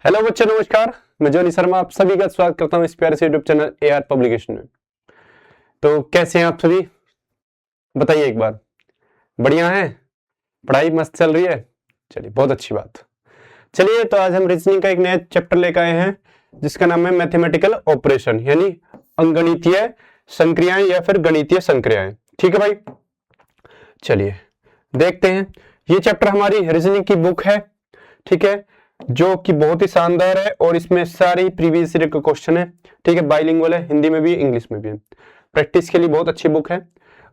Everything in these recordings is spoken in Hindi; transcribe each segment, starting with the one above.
हेलो बच्चों, नमस्कार। मैं जोनी शर्मा आप सभी का स्वागत करता हूं इस प्यारे से यूट्यूब चैनल एआर पब्लिकेशन में। तो कैसे हैं आप सभी, बताइए एक बार। बढ़िया है, पढ़ाई मस्त चल रही है? चलिए, बहुत अच्छी बात। चलिए, तो आज हम रीजनिंग का एक नया चैप्टर लेकर आए हैं जिसका नाम है मैथमेटिकल ऑपरेशन, यानी अंगणितीय संक्रियाएं या फिर गणितीय संक्रियाएं। ठीक है भाई, चलिए देखते हैं। ये चैप्टर हमारी रीजनिंग की बुक है, ठीक है, जो कि बहुत ही शानदार है और इसमें सारे प्रीवियस ईयर के क्वेश्चन है। ठीक है, बाइलिंगुअल है, हिंदी में भी इंग्लिश में भी है। प्रैक्टिस के लिए बहुत अच्छी बुक है।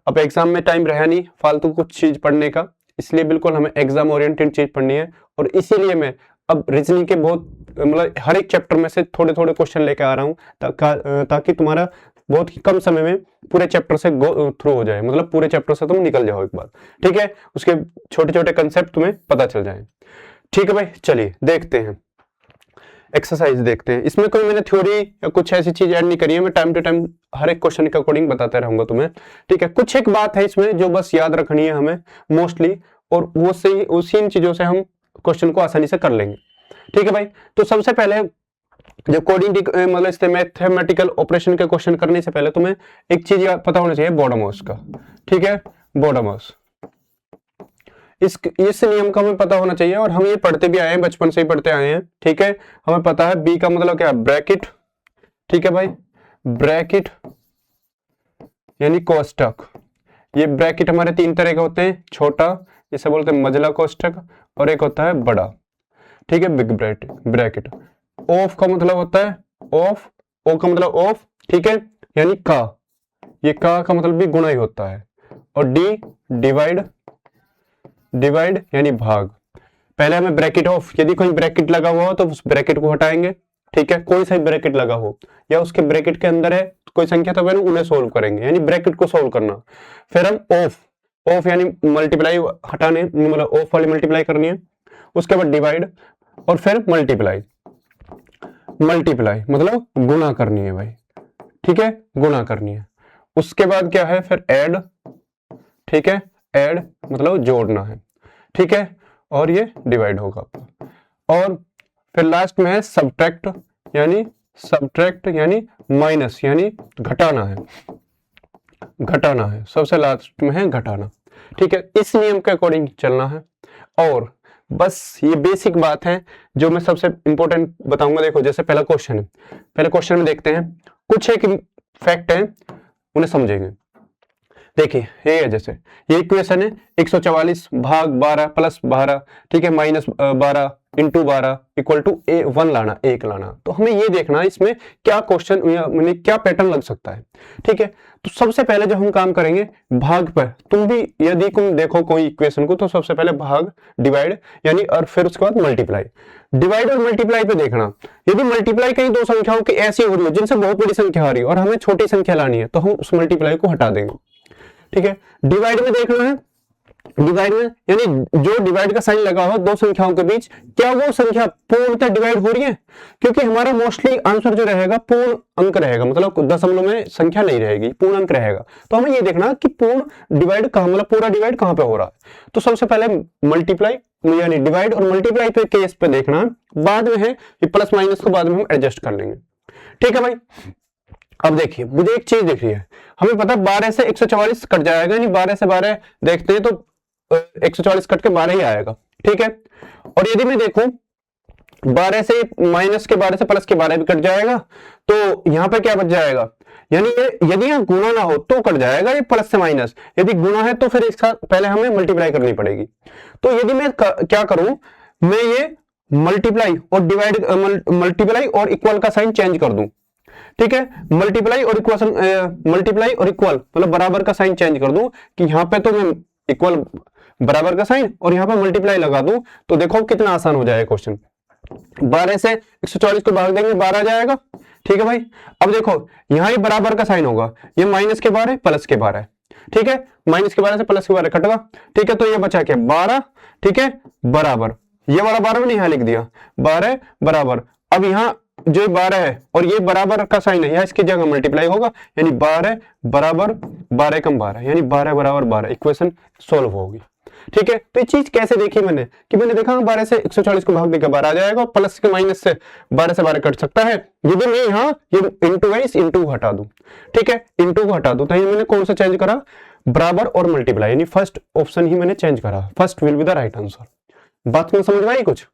अब एग्जाम में टाइम रहा नहीं फालतू कुछ चीज पढ़ने का, इसलिए बिल्कुल हमें एग्जाम ओरिएंटेड चीज पढ़नी है। और इसीलिए मैं अब रीजनिंग के बहुत मतलब हर एक चैप्टर में से थोड़े थोड़े क्वेश्चन लेकर आ रहा हूँ ताकि तुम्हारा बहुत ही कम समय में पूरे चैप्टर से गो थ्रू हो जाए, मतलब पूरे चैप्टर से तुम निकल जाओ एक बार। ठीक है, उसके छोटे छोटे कंसेप्ट तुम्हें पता चल जाए। ठीक है भाई, चलिए देखते हैं, एक्सरसाइज देखते हैं। इसमें कोई मैंने थ्योरी या कुछ ऐसी चीज ऐड नहीं करी है, मैं टाइम टू टाइम हर एक क्वेश्चन के अकॉर्डिंग बताता रहूंगा तुम्हें। ठीक है, कुछ एक बात है इसमें जो बस याद रखनी है हमें मोस्टली, और वो से उसी इन चीजों से हम क्वेश्चन को आसानी से कर लेंगे। ठीक है भाई, तो सबसे पहले जब कोडिंग मतलब इससे मैथमेटिकल ऑपरेशन के क्वेश्चन करने से पहले तुम्हें एक चीज पता होना चाहिए, बॉडोमॉस का। ठीक है, बॉडोमॉस, इस नियम का हमें पता होना चाहिए और हम ये पढ़ते भी आए हैं, बचपन से ही पढ़ते आए हैं। ठीक है, हमें पता है बी का मतलब क्या है, ब्रैकेट। ठीक है भाई, ब्रैकेट यानी कोष्टक। ये ब्रैकेट हमारे तीन तरह के होते हैं, छोटा जिसे बोलते हैं मझला कोष्टक, और एक होता है बड़ा। ठीक है, बिग ब्रैकेट। ऑफ का मतलब होता है ऑफ, ओ का मतलब ऑफ। ठीक है, यानी का, ये का मतलब भी गुणा ही होता है। और डी डिवाइड यानी भाग। पहले हमें ब्रैकेट ऑफ, यदि कोई ब्रैकेट लगा हुआ हो तो उस ब्रैकेट को हटाएंगे। ठीक है, कोई सा ब्रैकेट लगा हो या उसके ब्रैकेट के अंदर है कोई संख्या, तो फिर उन्हें सोल्व करेंगे, यानी ब्रैकेट को सोल्व करना। फिर हम ऑफ यानी मल्टीप्लाई हटाने, मतलब ऑफ वाली मल्टीप्लाई करनी है। उसके बाद डिवाइड और फिर मल्टीप्लाई मतलब गुणा करनी है भाई। ठीक है, गुणा करनी है। उसके बाद क्या है, फिर ऐड। ठीक है, ऐड मतलब जोड़ना है। ठीक है, और ये डिवाइड होगा आपका। और फिर लास्ट में है सब्ट्रैक्ट यानी माइनस, यानी घटाना है। सबसे लास्ट में है घटाना। ठीक है, इस नियम के अकॉर्डिंग चलना है। और बस ये बेसिक बात है जो मैं सबसे इंपॉर्टेंट बताऊंगा। देखो, जैसे पहला क्वेश्चन है, पहले क्वेश्चन में देखते हैं, कुछ एक फैक्ट है उन्हें समझेंगे। देखिए, ये है, जैसे ये इक्वेशन है 144 भाग 12 प्लस 12, ठीक है, माइनस 12 इंटू 12 इक्वल टू 1 लाना, 1 लाना। तो हमें ये देखना है इसमें क्या क्वेश्चन मैंने क्या पैटर्न लग सकता है। ठीक है, तो सबसे पहले जब हम काम करेंगे भाग पर, तुम भी यदि तुम देखो कोई इक्वेशन को तो सबसे पहले भाग, डिवाइड यानी, और फिर उसके बाद मल्टीप्लाई। डिवाइड और मल्टीप्लाई पे देखना, यदि मल्टीप्लाई कहीं दो संख्याओं की ऐसी हो रही हो जिनसे बहुत बड़ी संख्या आ रही है और हमें छोटी संख्या लानी है, तो हम उस मल्टीप्लाई को हटा देंगे। ठीक है, डिवाइड में देखना है, डिवाइड में यानी जो डिवाइड का साइन लगा हो दो संख्याओं के बीच, क्या वो संख्या पूर्णतः डिवाइड हो रही है, क्योंकि हमारा मोस्टली आंसर जो रहेगा पूर्ण अंक रहेगा, मतलब दशमलव में संख्या नहीं रहेगी, पूर्ण अंक रहेगा। तो हमें ये देखना कि पूर्ण डिवाइड कहां, मतलब पूरा डिवाइड कहां पे हो रहा है। तो सबसे पहले मल्टीप्लाई यानी डिवाइड और मल्टीप्लाई पे केस पे देखना, बाद में है कि प्लस माइनस को बाद में हम एडजस्ट कर लेंगे। ठीक है भाई, अब देखिए, मुझे एक चीज दिख रही है, हमें पता 12 से 144 कट जाएगा, यानी 12 से 12 देखते हैं तो 144 कट के 12 ही आएगा। ठीक है, और यदि मैं देखूं 12 से माइनस के 12 से प्लस के 12 भी कट जाएगा, तो यहां पे क्या बच जाएगा, यानी ये यदि यहां गुणा ना हो तो कट जाएगा ये प्लस से माइनस, यदि गुणा है तो फिर इसका पहले हमें मल्टीप्लाई करनी पड़ेगी। तो यदि मैं क्या करूं, मैं ये मल्टीप्लाई और डिवाइड, मल्टीप्लाई और इक्वल का साइन चेंज कर दूं। ठीक है, मल्टीप्लाई और इक्वल मतलब बराबर का साइन चेंज कर दूं, कि यहां पे तो मैं इक्वल बराबर का साइन और यहां पे मल्टीप्लाई लगा दूं, तो देखो कितना आसान हो जाएगा क्वेश्चन। 12 से 144 को भाग देंगे 12 आ जाएगा। ठीक है भाई, अब देखो यहां ही बराबर का साइन होगा, ये माइनस के 12 प्लस के 12। ठीक है, माइनस के 12 से प्लस के 12 कटेगा। ठीक है, तो ये बचा क्या, 12। ठीक है, बराबर, ये वाला 12 मैंने यहां लिख दिया, 12 बराबर। अब यहां जो 12 है और ये बराबर का साइन है, यहाँ इसकी जगह मल्टीप्लाई होगा, यानी 12 बराबर 12 कम 12, यानी 12 बराबर 12, इक्वेशन सोल्व होगी। ठीक है, तो ये चीज कैसे देखी मैंने कि मैंने देखा 12 से 140 को भाग देकर 12 आ जाएगा और प्लस के माइनस से 12 से 12 कट सकता है। यदि मैं यहाँ ये इंटू है इस इंटू को हटा दूं, ठीक है, इंटू को हटा दूं, तो ये मैंने कौन सा चेंज करा, बराबर और मल्टीप्लाई, यानी फर्स्ट ऑप्शन ही मैंने चेंज करा, first will be the right answer. बात में समझ में आई कुछ?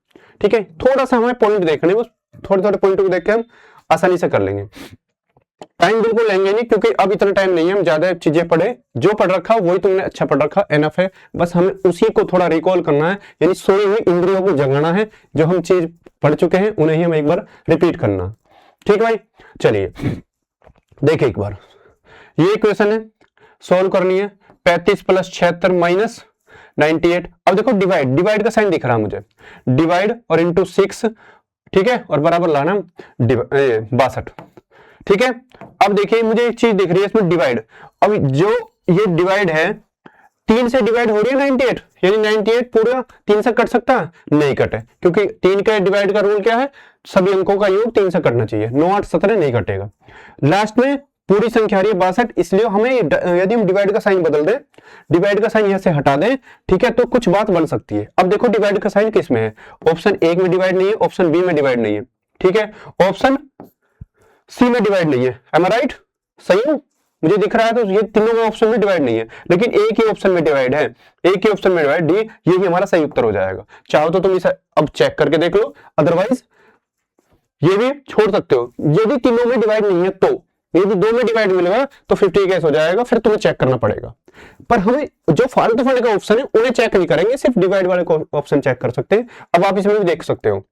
ठीक है, थोड़ा सा हमें पॉइंट देखने, बस थोड़े थोड़े पॉइंट को देख के हम आसानी से कर लेंगे। टाइम बिल्कुल लेंगे नहीं क्योंकि अब इतना टाइम नहीं है, हम ज्यादा चीजें पढ़े, जो पढ़ रखा वही तुमने अच्छा पढ़ रखा, एनफ है, बस हमें उसी को थोड़ा रिकॉल करना है, यानी सोई हुई इंद्रियों को जगाना है, जो हम चीज पढ़ चुके हैं उन्हें ही हम एक बार रिपीट करना। ठीक भाई, चलिए देखिए एक बार, ये इक्वेशन है, सोल्व करनी है, 35 प्लस 76 माइनस 98। अब देखो डिवाइड, डिवाइड का साइन दिख रहा है मुझे, डिवाइड और इंटू 6, ठीक है, और बराबर लाना 62, ठीक है। अब देखिए मुझे एक चीज दिख रही है इसमें डिवाइड, अब जो ये डिवाइड है 3 से डिवाइड हो रही है 98, यानी 98 पूरा 3 से कट सकता है, नहीं कटे, क्योंकि 3 का डिवाइड का रूल क्या है, सभी अंकों का योग 3 से कटना चाहिए, 9 8 17 नहीं कटेगा। लास्ट में पूरी संख्या आ रही है 62, इसलिए हमें यदि हम डिवाइड का साइन बदल दें, डिवाइड का साइन यहां से हटा दें, ठीक है, तो कुछ बात बन सकती है। अब देखो डिवाइड का साइन किस में है, ऑप्शन 1 में डिवाइड नहीं है, ऑप्शन बी में डिवाइड नहीं है, ठीक है, ऑप्शन सी में डिवाइड नहीं है, एम आई राइट, सही हूं, मुझे दिख रहा है, तो ये तीनों में ऑप्शन में डिवाइड नहीं है, लेकिन एक ही ऑप्शन में डिवाइड है, एक ही ऑप्शन में डिवाइड, डी, ये ही हमारा सही उत्तर हो जाएगा। चाहो तो तुम इसे अब चेक करके देख लो, अदरवाइज ये भी छोड़ सकते हो। यदि तीनों में डिवाइड नहीं है तो, यदि 2 में डिवाइड मिलेगा तो 50 केस हो जाएगा, फिर तुम्हें चेक करना पड़ेगा। पर हमें जो फालतू फंड का ऑप्शन है उन्हें चेक नहीं करेंगे, सिर्फ डिवाइड वाले को ऑप्शन चेक कर सकते हैं। अब आप इसमें भी देख सकते हो,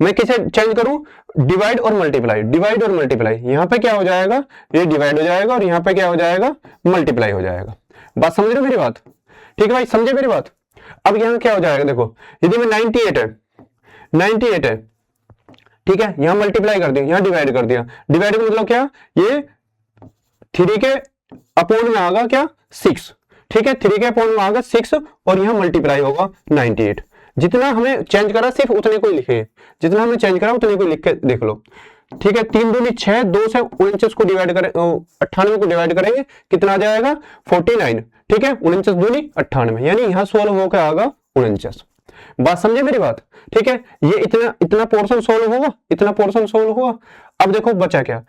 मैं किसे चेंज करूं, डिवाइड और मल्टीप्लाई, डिवाइड और मल्टीप्लाई, यहां पे क्या हो जाएगा, ये डिवाइड हो जाएगा और यहां पे क्या हो जाएगा, मल्टीप्लाई हो जाएगा। बात समझ रहे हो मेरी बात? ठीक है भाई, समझे मेरी बात? अब यहां क्या हो जाएगा, देखो यदि मैं 98 है, 98 है, ठीक है, यहां मल्टीप्लाई कर दिया, यहां डिवाइड कर दिया, डिवाइड का मतलब क्या, ये 3 के अपोन में आगा क्या 6, ठीक है, 3 के अपोन में आगा 6 और यहां मल्टीप्लाई होगा 98। जितना हमें चेंज करा सिर्फ उतने को ही लिखे, जितना हमें चेंज करा उतने को लिख के देख लो, ठीक है। 3 दूनी 6, 2 से 49 को डिवाइड करें, 98 को डिवाइड करेंगे, कितना आ जाएगा 49, ठीक है, 49 दूनी 98, यानी यहां 16 होकर आगा 49। बात समझे मेरी बात? ठीक है, ये इतना पोर्शन सोल्व होगा, इतना पोर्शन सोल्व होगा। अब देखो बचा क्या,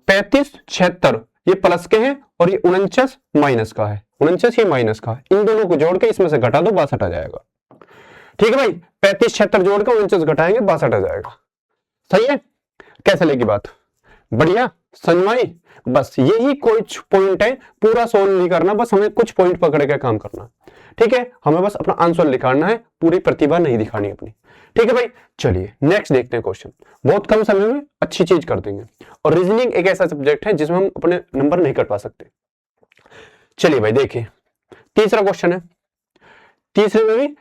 35 76 ये प्लस के हैं और ये 49 माइनस का है, 49 ये माइनस का है, इन दोनों को जोड़ के इसमें से घटा दो, 62 आ जाएगा। ठीक है भाई, 35 76 जोड़ के 49 घटाएंगे, 62 आ जाएगा। सही है, कैसे लगी बात? बढ़िया, समझ में आई? बस यही कुछ पॉइंट है, पूरा सोल्व नहीं करना, बस हमें कुछ पॉइंट पकड़ के काम करना। ठीक है, हमें बस अपना आंसर लिखाना है, पूरी प्रतिभा नहीं दिखानी अपनी। ठीक है भाई, चलिए नेक्स्ट देखते हैं क्वेश्चन। बहुत कम समय में अच्छी चीज कर देंगे, और रीजनिंग एक ऐसा सब्जेक्ट है जिसमें हम अपने नंबर नहीं कटवा सकते। चलिए भाई देखिए, तीसरा क्वेश्चन है, तीसरे में भी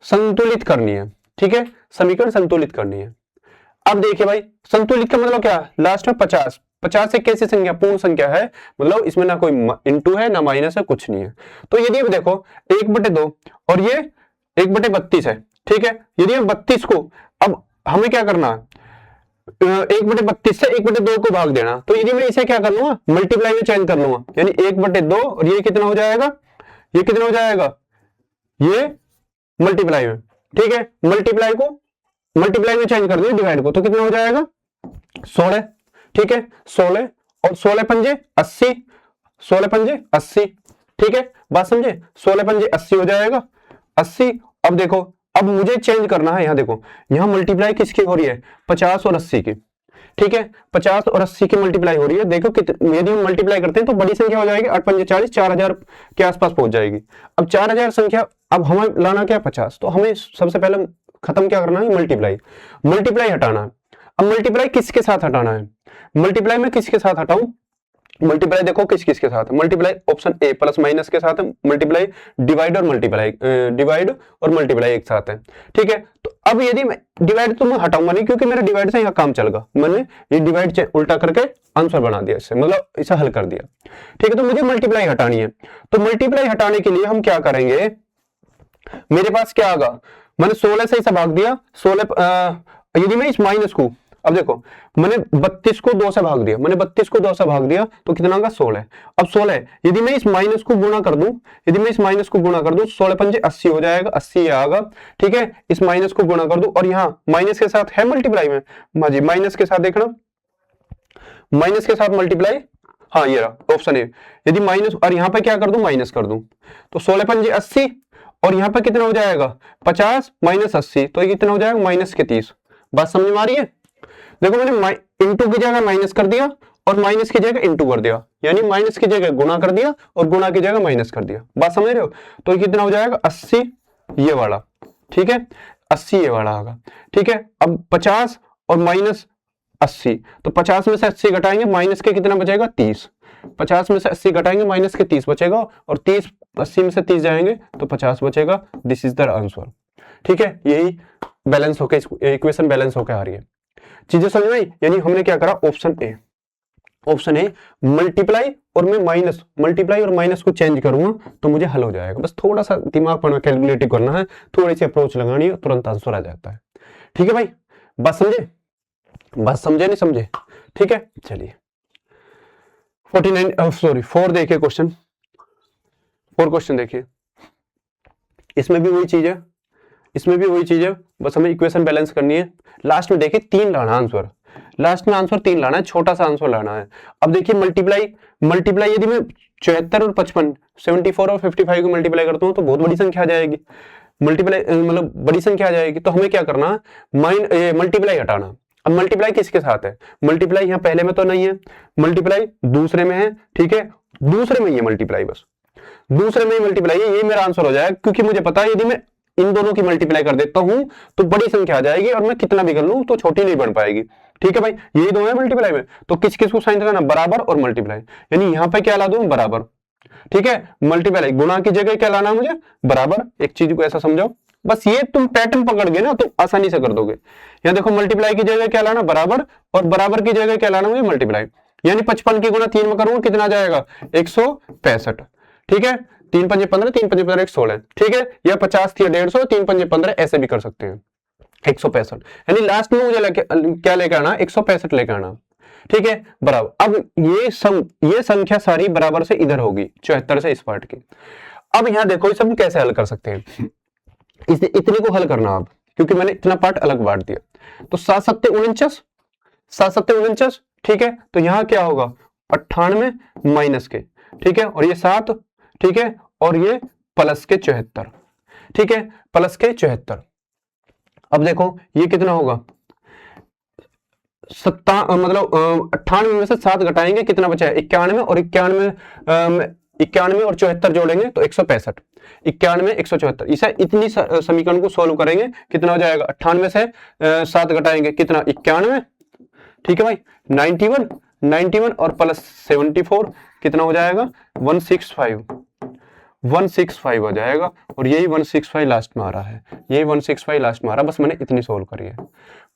संतुलित करनी है, ठीक है, समीकरण संतुलित करनी है। अब देखिए भाई, संतुलित का मतलब क्या, लास्ट में 50, 50 एक कैसी संख्या, पूर्ण संख्या है, मतलब इसमें ना कोई इंटू है ना माइनस है, कुछ नहीं है। तो यदि अब देखो 1/2 और ये 1/32 है, ठीक है, यदि हम 32 को, अब हमें क्या करना है, 1/32 से 1/2 को भाग देना, तो यदि मैं इसे क्या कर लूंगा, मल्टीप्लाई में चेंज कर लूंगा, यानी 1/2 और ये कितना हो जाएगा, ये कितना हो जाएगा, ये मल्टीप्लाई में, ठीक है, मल्टीप्लाई को मल्टीप्लाई में चेंज कर दिया डिवाइड को, तो कितना हो जाएगा 16, ठीक है, 16 और 16 पंजे 80, 16 पंजे 80, ठीक है, बात समझे, 16 पंजे 80 हो जाएगा, 80। अब देखो, अब मुझे चेंज करना है, यहां देखो, यहां मल्टीप्लाई किसकी हो रही है, 50 और 80 की, ठीक है, 50 और 80 की मल्टीप्लाई हो रही है। देखो यदि हम मल्टीप्लाई करते हैं तो बड़ी संख्या हो जाएगी, 8 पंजे 40, 4000 के आसपास पहुंच जाएगी। अब 4000 संख्या, अब हमें लाना क्या 50, तो हमें सबसे पहले खत्म क्या करना है, मल्टीप्लाई, मल्टीप्लाई हटाना है। अब मल्टीप्लाई किसके साथ हटाना है, मल्टीप्लाई में किसके साथ हटाऊं, मल्टीप्लाई देखो किस किस के साथ, multiply option A plus minus के साथ है, मल्टीप्लाई डिवाइड और मल्टीप्लाई, डिवाइड और मल्टीप्लाई एक साथ है, ठीक है। तो अब यदि मैं डिवाइड तो मैं हटाऊंगा नहीं, क्योंकि मेरा डिवाइड से यहाँ काम चलेगा, मैंने ये डिवाइड उल्टा करके आंसर बना दिया, इससे मतलब इसे हल कर दिया, ठीक है। तो मुझे मल्टीप्लाई हटानी है, तो मल्टीप्लाई हटाने के लिए हम क्या करेंगे, मेरे पास क्या आगा, मैंने 16 से इसे भाग दिया, 16 यदि मैं इस माइनस को अब देखो मैंने 32 को 2 से भाग दिया, मैंने 32 को 2 से भाग दिया तो कितना होगा 16। अब 16 यदि मैं इस माइनस को गुणा कर दूं, यदि मैं इस माइनस को गुणा कर दूं 16 पंजे 80 हो जाएगा, 80 आएगा। ठीक है, इस माइनस को गुणा कर दूं और यहाँ माइनस के साथ है मल्टीप्लाई में, माजी माइनस के साथ देखना, माइनस के साथ मल्टीप्लाई, हाँ ये रहा ऑप्शन ए। यदि माइनस और यहाँ पे क्या कर दूं माइनस कर दूं तो 16 पंजे 80 और यहाँ पे कितना हो जाएगा 50 माइनस 80 तो ये कितना हो जाएगा माइनस के 30। बात समझ में आ रही है? देखो मैंने इंटू की जगह माइनस कर दिया और माइनस की जगह इंटू कर दिया, यानी माइनस की जगह गुणा कर दिया और गुणा की जगह माइनस कर दिया। बात समझ रहे हो? तो कितना हो जाएगा 80 ये वाला, ठीक है 80 ये वाला होगा। ठीक है, अब 50 और माइनस 80 तो 50 में से 80 घटाएंगे माइनस के कितना बचेगा 30, 50 में से 80 घटाएंगे माइनस के 30 बचेगा और 30 80 में से 30 जाएंगे तो 50 बचेगा। This is the answer. ठीक है, यही बैलेंस होके इक्वेशन बैलेंस होके आ रही है। चीजें समझ में आई? यानी हमने क्या करा option A, option A multiply और मैं माइनस, मल्टीप्लाई और माइनस को चेंज करूंगा तो मुझे हल हो जाएगा। बस थोड़ा सा दिमाग पर कैलकुलेटिव करना है, थोड़ी सी अप्रोच लगानी है, तुरंत आंसर आ जाता है। ठीक है भाई, बात समझे? बात समझे नहीं समझे? ठीक है, चलिए 4 देखिए क्वेश्चन, 4 क्वेश्चन देखिए। इसमें भी वही चीज है, इसमें भी वही चीज है, बस हमें इक्वेशन बैलेंस करनी है। लास्ट में देखिए 3 लाना आंसर, लास्ट में आंसर 3 लाना है, छोटा सा आंसर लाना है। अब देखिए मल्टीप्लाई यदि मैं 74 और 55 74 और 55 को मल्टीप्लाई करता हूं तो बहुत बड़ी संख्या आ जाएगी, मल्टीप्लाई मतलब बड़ी संख्या आ जाएगी। तो हमें क्या करना है मल्टीप्लाई हटाना। अब मल्टीप्लाई किसके साथ है? मल्टीप्लाई यहाँ पहले में तो नहीं है, मल्टीप्लाई दूसरे में है। ठीक है, दूसरे में ही है मल्टीप्लाई, बस दूसरे में ही मल्टीप्लाई है, ये मेरा आंसर हो जाएगा। क्योंकि मुझे पता है यदि मैं इन दोनों की मल्टीप्लाई कर देता हूं तो बड़ी संख्या आ जाएगी और मैं कितना भी कर लूं तो छोटी नहीं बन पाएगी। ठीक है भाई, यही दो है मल्टीप्लाई में, तो किस किस को साइन लगाना बराबर और मल्टीप्लाई, यानी यहां पे क्या ला दूं बराबर। ठीक है, मल्टीप्लाई गुणा की जगह क्या लाना मुझे बराबर। एक चीज को ऐसा समझो, बस ये तुम पैटर्न पकड़ गए ना तो आसानी से कर दोगे। यहाँ देखो मल्टीप्लाई की जगह क्या लाना बराबर और बराबर की जगह क्या लाना मुझे मल्टीप्लाई, यानी 55 की गुणा 3 में करूंगा कितना जाएगा 165। ठीक है, 3 पंजे 15, 3 पंजे 15 116। ठीक है, यह 50 थी 150, 3 पंजे 15 ऐसे भी कर सकते हैं 165, यानी लास्ट में मुझे क्या लेकर आना 165 लेकर आना। ठीक है, बराबर। अब ये संख्या सारी बराबर से इधर होगी 74 से इस पार्ट की। अब यहां देखो इसे हम कैसे हल कर सकते हैं, इतने को हल करना अब, क्योंकि मैंने इतना पार्ट अलग बांट दिया। तो 7 सत्ते 49, 7 सत्ते 49। ठीक है, तो यहां क्या होगा 98 माइनस के, ठीक है, और ये 7, ठीक है, और ये प्लस के 74। ठीक है, प्लस के 74। अब देखो ये कितना होगा मतलब 98 में से 7 घटाएंगे कितना बचा है 91, और 91 और 74 जोड़ेंगे तो 165। 91 174, इसे इतनी समीकरण को सॉल्व करेंगे कितना हो जाएगा 98 से 7 घटाएंगे कितना 91। ठीक है भाई, 91 और प्लस 74 कितना हो जाएगा 165 हो जाएगा, और यही 165 लास्ट में आ रहा है, यही 165 लास्ट में आ रहा है। बस मैंने इतनी सोल्व करी है,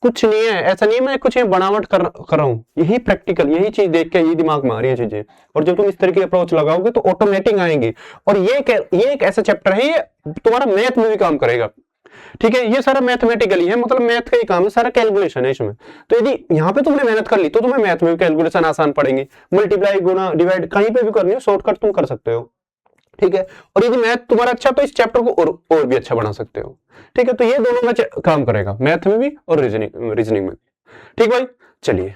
कुछ नहीं है, ऐसा नहीं है मैं कुछ बनावट कर रहा हूं, यही प्रैक्टिकल, यही चीज देख के ये दिमाग में आ रही है चीजें। और जब तुम इस तरह की अप्रोच लगाओगे तो ऑटोमेटिक आएंगी। और ये एक ऐसा चैप्टर है, ये तुम्हारा मैथ में भी काम करेगा। ठीक है, ये सारा मैथमेटिकली है, मतलब मैथ का ही काम है, सारा कैलकुलेशन है इसमें। तो यदि यहाँ पे तुमने मेहनत कर ली तो तुम्हें मैथ में भी कैलकुलेशन आसान पड़ेंगे, मल्टीप्लाई गुणा डिवाइड कहीं पे भी करनी हो शॉर्टकट तुम कर सकते हो। ठीक है, और यदि मैथ तुम्हारा अच्छा तो इस चैप्टर को और भी अच्छा बना सकते हो। ठीक है, तो ये दोनों में काम करेगा, मैथ में भी और रीजनिंग में। ठीक भाई, चलिए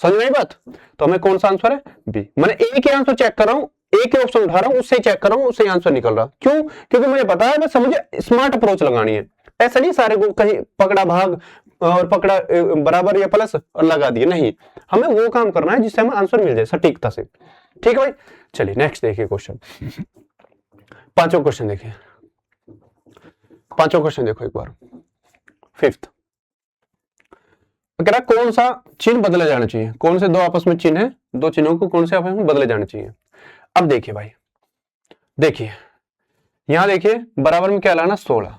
समझ में आई बात। तो हमें कौन सा आंसर है बी। मैंने एक ही आंसर चेक कर रहा हूं, एक ही ऑप्शन उठा रहा हूं, उससे चेक कर रहा हूं, उससे आंसर निकल रहा। क्यों? क्योंकि मुझे पता है बस मुझे स्मार्ट अप्रोच लगानी है, ऐसा नहीं सारे को कहीं पकड़ा भाग और पकड़ा बराबर या प्लस और लगा दिए, नहीं, हमें वो काम करना है जिससे हमें आंसर मिल जाए सटीकता से। ठीक है भाई, चलिए नेक्स्ट देखिए क्वेश्चन, पांचों क्वेश्चन देखिए, पांचों क्वेश्चन देखो एक बार। 5th कह रहा कौन सा चिन्ह बदले जाना चाहिए, कौन से दो आपस में चिन्ह है, दो चिन्हों को कौन से आपस में बदले जाने चाहिए। अब देखिए भाई, देखिए यहां देखिए बराबर में क्या लाना 16,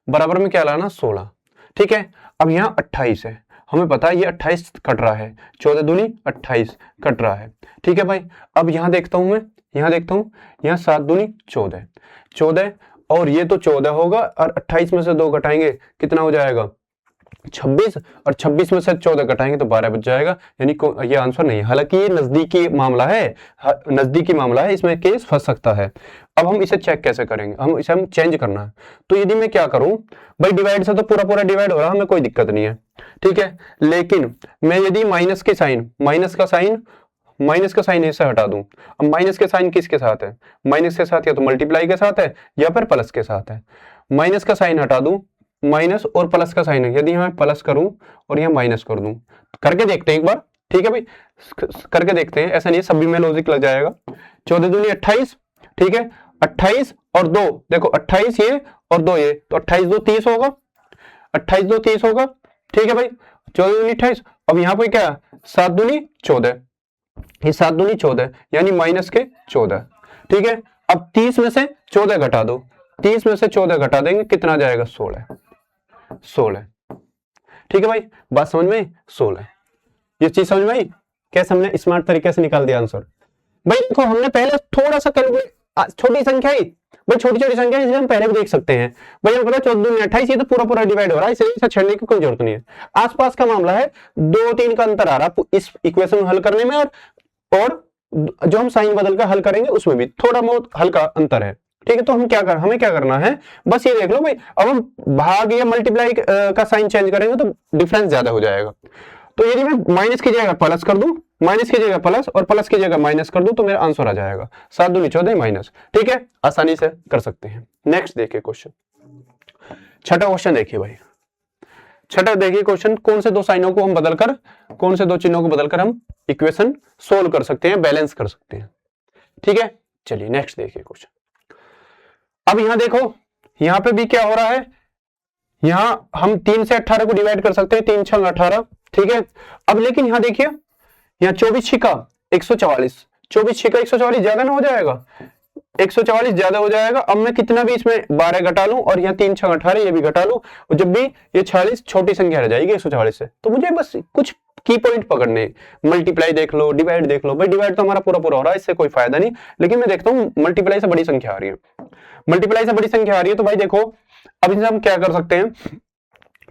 बराबर में क्या लाना 16। ठीक है, अब यहां 28 है, हमें पता है ये 28 कट रहा है, 14 दूनी 28 कट रहा है। ठीक है भाई, अब यहां देखता हूं मैं, यहां देखता हूं, यहां 7 दूनी 14 और ये तो 14 होगा, और 28 में से 2 घटाएंगे कितना हो जाएगा 26 और 26 में से 14 घटाएंगे तो 12 बच जाएगा, यानी ये आंसर नहीं है। हालांकि ये नजदीकी मामला है, नजदीकी मामला है, इसमें केस फंस सकता है। अब हम इसे चेक कैसे करेंगे, हम इसे चेंज करना है। तो यदि मैं क्या करूं भाई, डिवाइड से तो पूरा पूरा डिवाइड हो रहा है, हमें कोई दिक्कत नहीं है, ठीक है। लेकिन मैं यदि माइनस का साइन ऐसे हटा दूं, अब माइनस के साइन किसके साथ है, माइनस के साथ या तो मल्टीप्लाई के साथ है या फिर प्लस के साथ है। माइनस का साइन हटा दूं, माइनस और प्लस का साइन है, यदि मैं प्लस करूं और यहां माइनस कर दूं, करके देखते हैं एक बार, ठीक है भाई, करके देखते हैं, ऐसा नहीं है सभी में लॉजिक लग जाएगा। 14 दूनी 28, ठीक है, 28 और 2, देखो 28 ये और 2 ये, तो 28 2 30 होगा, 28 2 30 होगा, ठीक है भाई, 14 दूनी 28। अब यहाँ पे क्या, 7 दूनी 14, ये 7 दूनी 14 यानी माइनस के 14, ठीक है। अब 30 में से 14 घटा दो, 30 में से 14 घटा देंगे, कितना आ जाएगा, 16, ठीक है भाई, बात समझ में, 16, ये चीज समझ में आई, कैसे हमने स्मार्ट तरीके से निकाल दिया आंसर। भाई देखो हमने पहले थोड़ा सा कैलकुलेट, छोटी संख्या ही भाई, छोटी छोटी संख्या इसलिए हम पहले भी देख सकते हैं भाई, हमें पता 14 दूनी 28, ये तो पूरा पूरा डिवाइड हो रहा है, इसलिए इसे छेड़ने की कोई जरूरत नहीं है। आसपास का मामला है, 2-3 का अंतर आ रहा इस इक्वेशन को हल करने में, और जो हम साइन बदल कर हल करेंगे उसमें भी थोड़ा बहुत हल्का अंतर है, ठीक है। तो हमें क्या करना है, बस ये देख लो भाई, अब हम भाग या मल्टीप्लाई का साइन चेंज करेंगे तो डिफरेंस ज्यादा हो जाएगा। तो यदि मैं माइनस की जगह प्लस कर दूं, माइनस की जगह प्लस और प्लस की जगह माइनस कर दूं, तो मेरा आंसर आ जाएगा 7 दूनी 14 माइनस, ठीक है, आसानी से कर सकते हैं। नेक्स्ट देखिए क्वेश्चन, छठा क्वेश्चन देखिए भाई, छठा देखिए क्वेश्चन, कौन से दो साइनों को हम बदलकर, कौन से दो चिन्हों को बदलकर हम इक्वेशन सोल्व कर सकते हैं, बैलेंस कर सकते हैं, ठीक है। चलिए नेक्स्ट देखिए क्वेश्चन। अब यहां देखो, यहां पे भी क्या हो रहा है, यहां हम 3 से 18 को डिवाइड कर सकते हैं, 3 6 18, ठीक है। अब लेकिन यहां देखिए, यहां 24 छिका 144, 24 छिका 144 ज्यादा ना हो जाएगा, 144 ज्यादा हो जाएगा। अब मैं कितना भी इसमें 12 घटा लूं और यहाँ 3 6 18 ये भी घटा लूं, और जब भी ये 46 छोटी संख्या रह जाएगी 144 से, तो मुझे बस कुछ की पॉइंट पकड़ने, मल्टीप्लाई देख लो, डिवाइड देख लो। भाई डिवाइड तो हमारा पूरा पूरा हो रहा है, इससे कोई फायदा नहीं, लेकिन मैं देखता हूँ मल्टीप्लाई से बड़ी संख्या आ रही है, मल्टीप्लाई से बड़ी संख्या आ रही है। तो भाई देखो अब इसे हम क्या कर सकते हैं,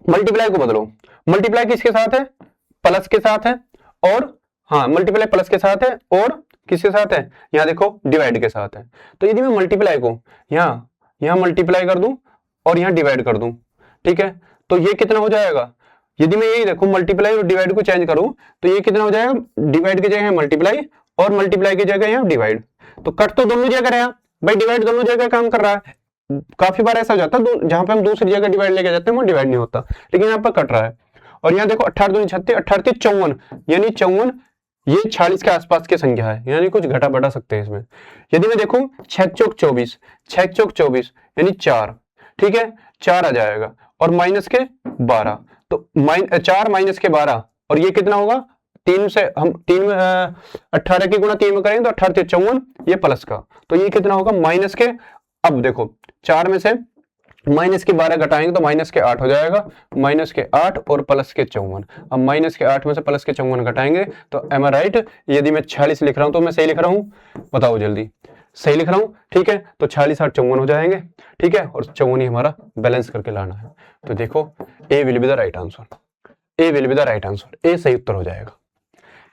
मल्टीप्लाई को बदलो, मल्टीप्लाई किसके साथ है, प्लस के साथ है, और हाँ मल्टीप्लाई प्लस के साथ है, और किसके साथ है, यहाँ देखो डिवाइड के साथ है। तो यदि मैं मल्टीप्लाई को यहाँ मल्टीप्लाई कर दूं और यहाँ डिवाइड कर दूं, ठीक है, तो ये कितना हो जाएगा, यदि मैं यही देखूं मल्टीप्लाई और डिवाइड को चेंज करूं तो ये कितना हो जाएगा, डिवाइड की जगह मल्टीप्लाई और मल्टीप्लाई की जगह यहाँ डिवाइड, तो कट तो दोनों जगह रहा भाई, डिवाइड दोनों जगह काम कर रहा है। काफी बार ऐसा हो जाता है जहां पे हम दूसरी जगह डिवाइड लेके जाते हैं वो डिवाइड नहीं होता, लेकिन यहाँ पर कट रहा है। और यहाँ देखो 18 दूनी 36, 18 54, यानी 54 ये 46 के आसपास की संख्या है, यानी कुछ घटा बढ़ा सकते हैं इसमें। यदि मैं देखूं 6 चौक 24, 6 चौक 24 यानी 4, ठीक है, 4 आ जाएगा, और माइनस के 12, तो 4 माइनस के 12, और ये कितना होगा, 3 से हम 3 18 की गुणा 3 में करेंगे तो 18 54, ये प्लस का, तो ये कितना होगा माइनस के, अब देखो 4 में से माइनस के 12 घटाएंगे तो माइनस के 8 हो जाएगा, माइनस के 8 और प्लस के 54। अब माइनस के 8 में से प्लस के 54 घटाएंगे तो एम आई राइट, यदि मैं 46 लिख रहा हूं तो मैं सही लिख रहा हूं, बताओ जल्दी, सही लिख रहा हूं, ठीक है। तो 46 8 54 हो जाएंगे, ठीक है, और 54 ही हमारा बैलेंस करके लाना है। तो देखो A will be the right answer, A will be the right answer, A सही उत्तर हो जाएगा,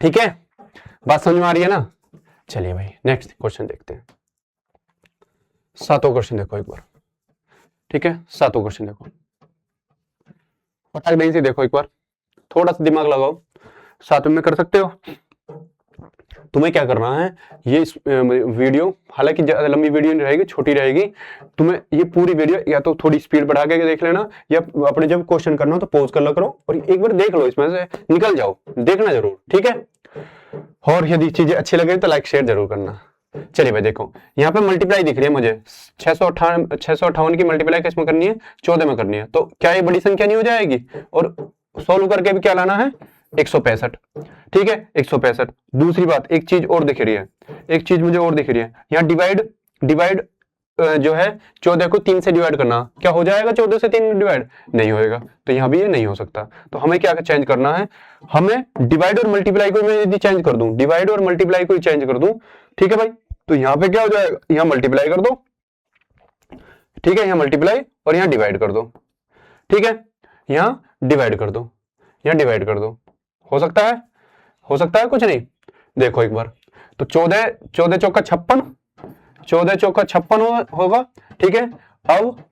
ठीक है, बात समझ में आ रही है ना। चलिए भाई नेक्स्ट क्वेश्चन देखते हैं, सातों क्वेश्चन देखो एक बार, ठीक है, सातों क्वेश्चन देखो, फटाक नहीं से देखो एक बार, थोड़ा सा दिमाग लगाओ, सातों में कर सकते हो। तुम्हें क्या करना है, ये वीडियो हालांकि ज्यादा लंबी वीडियो नहीं रहेगी, छोटी रहेगी, तुम्हें ये पूरी वीडियो या तो थोड़ी स्पीड बढ़ा के देख लेना, या अपने जब क्वेश्चन करना हो तो पॉज कर लो करो और एक बार देख लो, इसमें से निकल जाओ, देखना जरूर, ठीक है। और यदि चीजें अच्छी लगे तो लाइक शेयर जरूर करना। चलिए भाई देखो यहाँ पे मल्टीप्लाई दिख रही है मुझे, 658 की मल्टीप्लाई किसमें करनी है, 14 में करनी है, तो क्या ये बड़ी संख्या नहीं हो जाएगी, और सोल्व करके भी क्या लाना है, 165, ठीक है, 165। दूसरी बात एक चीज और दिख रही है, एक चीज मुझे और दिख रही है, यहाँ डिवाइड जो है 14 को 3 से डिवाइड करना, क्या हो जाएगा 14 से 3 डिवाइड, नहीं होएगा, तो यहाँ भी ये नहीं हो सकता। तो हमें क्या चेंज करना है, हमें डिवाइड और मल्टीप्लाई को मैं यदि चेंज कर दूं, डिवाइड और मल्टीप्लाई को चेंज कर दूं, ठीक है भाई, तो यहाँ पे क्या हो जाएगा, यहाँ मल्टीप्लाई कर दो, ठीक है, यहाँ मल्टीप्लाई और यहाँ डिवाइड कर दो, ठीक है, यहाँ डिवाइड कर दो, या डिवाइड कर दो, हो सकता है, हो सकता है कुछ नहीं। देखो एक बार, तो 14 14 चौका 56, 14 चौका 56 होगा, ठीक है। अब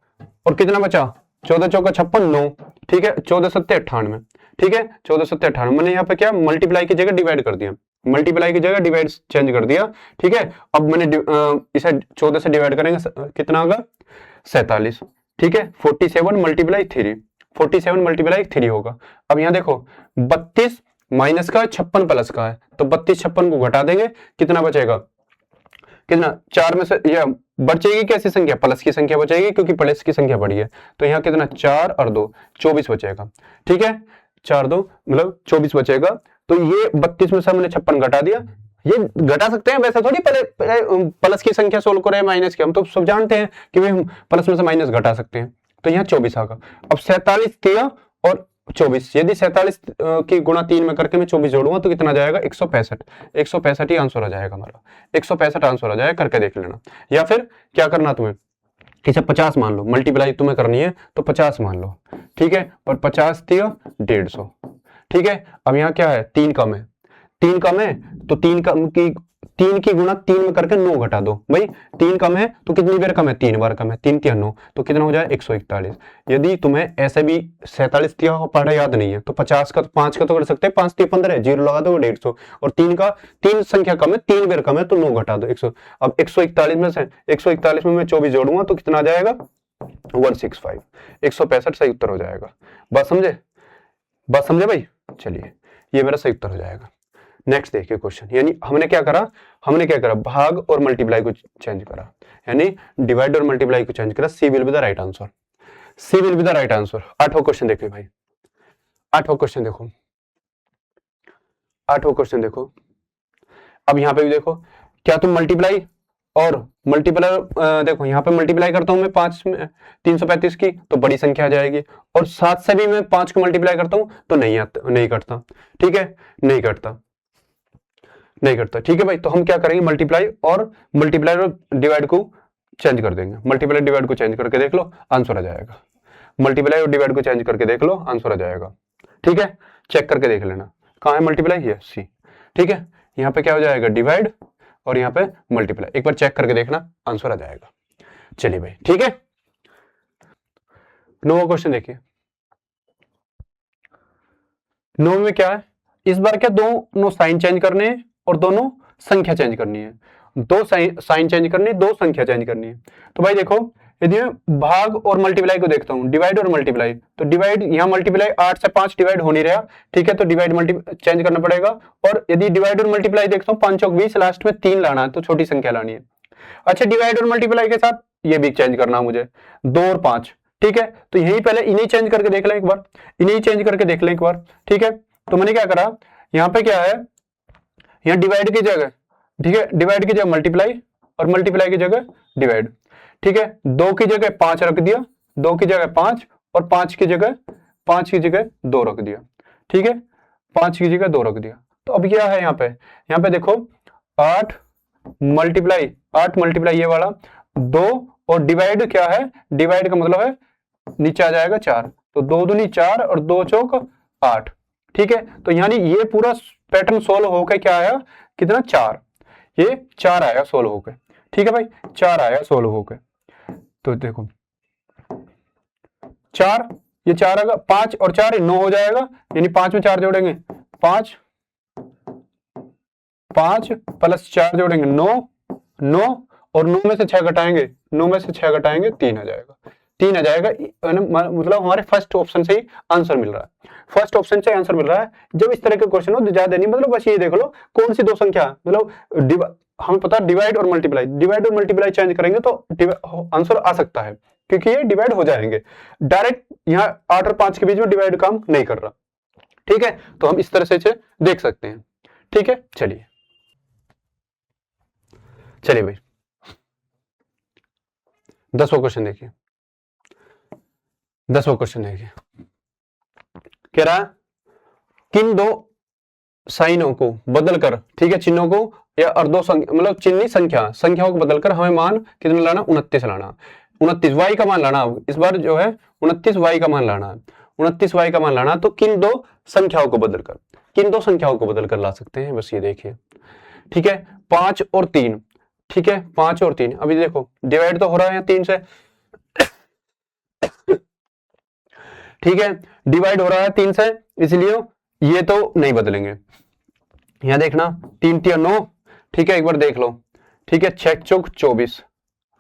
और कितना बचा, 14 चौका 56 9, ठीक है। 14 सत्ते 98, ठीक है। 14 सत्ते 98, मैंने यहाँ पे क्या मल्टीप्लाई की जगह डिवाइड कर दिया, मल्टीप्लाई की जगह डिवाइड चेंज कर दिया, ठीक है। अब मैंने इसे 14 से डिवाइड करेंगे, कितना होगा 47, ठीक है। 47 मल्टीप्लाई 3, 47 मल्टीप्लाई 3 होगा। अब यहाँ देखो 32 माइनस का 56 प्लस का है, तो 32 56 को घटा देंगे, कितना बचेगा, कितना 4 में से यह बचेगी कैसी संख्या, प्लस की संख्या बचेगी, क्योंकि प्लस की संख्या बड़ी है। तो यहाँ कितना 4 और 2 24 बचेगा, ठीक है। 4 2 मतलब 24 बचेगा। तो ये 32 में से हमने 56 घटा दिया, ये घटा सकते हैं वैसे थोड़ी, पहले प्लस की संख्या सोल्व करें माइनस की, हम तो सब जानते हैं कि भाई प्लस में से माइनस घटा सकते हैं। तो यहाँ 24 आएगा। अब 47 दिया और 24, यदि 47 की गुणा 3 में करके मैं 24 जोड़ूंगा तो कितना जाएगा 165, 165 ही आंसर आ जाएगा हमारा, 165 आंसर आ जाएगा, करके देख लेना। या फिर क्या करना तुम्हें, इसे 50 मान लो, मल्टीप्लाई तुम्हें करनी है तो 50 मान लो, ठीक है। और 50 दिया 150, ठीक है। अब यहाँ क्या है 3 कम है, 3 कम है तो 3 की गुणा 3 में करके 9 घटा दो, भाई 3 कम है तो कितनी बार कम है, 3 बार कम है, 3 तिया 9, तो कितना हो जाए 141। यदि तुम्हें ऐसे भी 47 तिया पढ़ा याद नहीं है तो 50 का 5 का तो कर सकते हैं, 5 तिया 15 है, 0 लगा दो 150, और 3 का 3 संख्या कम है, 3 बार कम है तो 9 घटा दो 100। अब 141 में से 141 में मैं 24 जोड़ूंगा तो कितना आ जाएगा 165, 165 सही उत्तर हो जाएगा। बात समझे, बात समझे भाई। चलिए ये मेरा सही उत्तर हो जाएगा। नेक्स्ट देखिए क्वेश्चन, यानी हमने क्या करा, हमने क्या करा, भाग और मल्टीप्लाई को चेंज करा, यानी डिवाइड और मल्टीप्लाई को चेंज करा। C will be the right answer, C will be the right answer. 8वां क्वेश्चन देखिए भाई, 8वां क्वेश्चन देखो, 8वां क्वेश्चन देखो। अब यहां पे भी देखो, क्या तुम मल्टीप्लाई और मल्टीप्लाई, देखो यहाँ पे मल्टीप्लाई करता हूं मैं 5 में 335 की तो बड़ी संख्या आ जाएगी, और 7 से भी मैं 5 को मल्टीप्लाई करता हूं तो नहीं करता, ठीक है, नहीं करता, नहीं करता, ठीक है भाई। तो हम क्या करेंगे, मल्टीप्लाई और डिवाइड को चेंज कर देंगे, मल्टीप्लाई डिवाइड को चेंज करके देख लो आंसर आ जाएगा, मल्टीप्लाई और डिवाइड को चेंज करके देख लो आंसर आ जाएगा, ठीक है। चेक करके देख लेना कहाँ है मल्टीप्लाई, ये सी, ठीक है। यहाँ पे क्या हो जाएगा डिवाइड और यहाँ पे मल्टीप्लाई, एक बार चेक करके देखना आंसर आ जाएगा। चलिए भाई ठीक है। 9वां क्वेश्चन देखिए, 9 में क्या है, इस बार क्या दोनों साइन चेंज करने हैं और दोनों संख्या चेंज करनी है, दो साइन चेंज करनी है, दो संख्या चेंज करनी है। तो भाई देखो, यदि मैं भाग और मल्टीप्लाई को देखता हूं, डिवाइड और मल्टीप्लाई, तो डिवाइड यहाँ मल्टीप्लाई 8 से 5 डिवाइड हो नहीं रहा, ठीक है, तो डिवाइड मल्टीप्लाई चेंज करना पड़ेगा। और यदि डिवाइड और मल्टीप्लाई देखता हूँ 5 चौक 20, लास्ट में 3 लाना है, तो छोटी संख्या लानी है। अच्छा, डिवाइड और मल्टीप्लाई के साथ ये भी चेंज करना है मुझे, 2 और 5, ठीक है। तो यही पहले इन्हें चेंज करके देख लें एक बार, इन्हें चेंज करके देख लें एक बार, ठीक है। तो मैंने क्या करा, यहाँ पे क्या है, यहाँ डिवाइड की जगह, ठीक है, डिवाइड की जगह मल्टीप्लाई और मल्टीप्लाई की जगह डिवाइड, ठीक है। 2 की जगह 5 रख दिया, 2 की जगह 5 और 5 की जगह 2 रख दिया, ठीक है, 5 की जगह 2 रख दिया। तो अब क्या है यहाँ पे देखो 8 मल्टीप्लाई ये वाला 2 और डिवाइड क्या है, डिवाइड का मतलब है नीचे आ जाएगा 4, तो 2 दूनी 4 और 2 चौक 8, ठीक है। तो यानी ये पूरा पैटर्न सोल्व होकर क्या आया, कितना 4, ये 4 आया सोल्व होकर, ठीक है भाई, 4 आया सोल्व होकर। तो देखो 4, ये 4 आएगा, 5 और 4 9 हो जाएगा, यानी 5 में 4 जोड़ेंगे 5 प्लस 4 जोड़ेंगे 9 और 9 में से 6 घटाएंगे, 9 में से 6 घटाएंगे 3 आ जाएगा, 3 आ जाएगा। मतलब हमारे फर्स्ट ऑप्शन से ही आंसर मिल रहा है, फर्स्ट ऑप्शन से आंसर मिल रहा है। जब इस तरह के क्वेश्चन हो तो ज्यादा नहीं, मतलब बस ये देख लो कौन सी दो संख्या, मतलब हमें पता डिवाइड और मल्टीप्लाई चेंज करेंगे तो आंसर आ सकता है, क्योंकि ये डिवाइड हो जाएंगे। डायरेक्ट यहाँ 8 और 5 के बीच में डिवाइड काम नहीं कर रहा, ठीक है। तो हम इस तरह से देख सकते हैं, ठीक है। चलिए भाई 10वां क्वेश्चन देखिए, 10वां क्वेश्चन देखिए, कह रहा है किन दो साइनों को बदलकर, ठीक है, चिन्हों को या और दो मतलब चिन्ह संख्याओं को बदलकर हमें मान कितना लाना, 29 लाना, 29 वाई का मान लाना। इस बार जो है 29 वाई का मान लाना है, 29y का मान लाना तो किन दो संख्याओं को बदलकर ला सकते हैं, बस ये देखिए। ठीक है, 5 और 3, ठीक है 5 और 3, अभी देखो डिवाइड तो हो रहा है 3 से, ठीक है डिवाइड हो रहा है 3 से, इसलिए ये तो नहीं बदलेंगे। यहां देखना 3 3 9, ठीक है एक बार देख लो, ठीक है 6 चौक 24,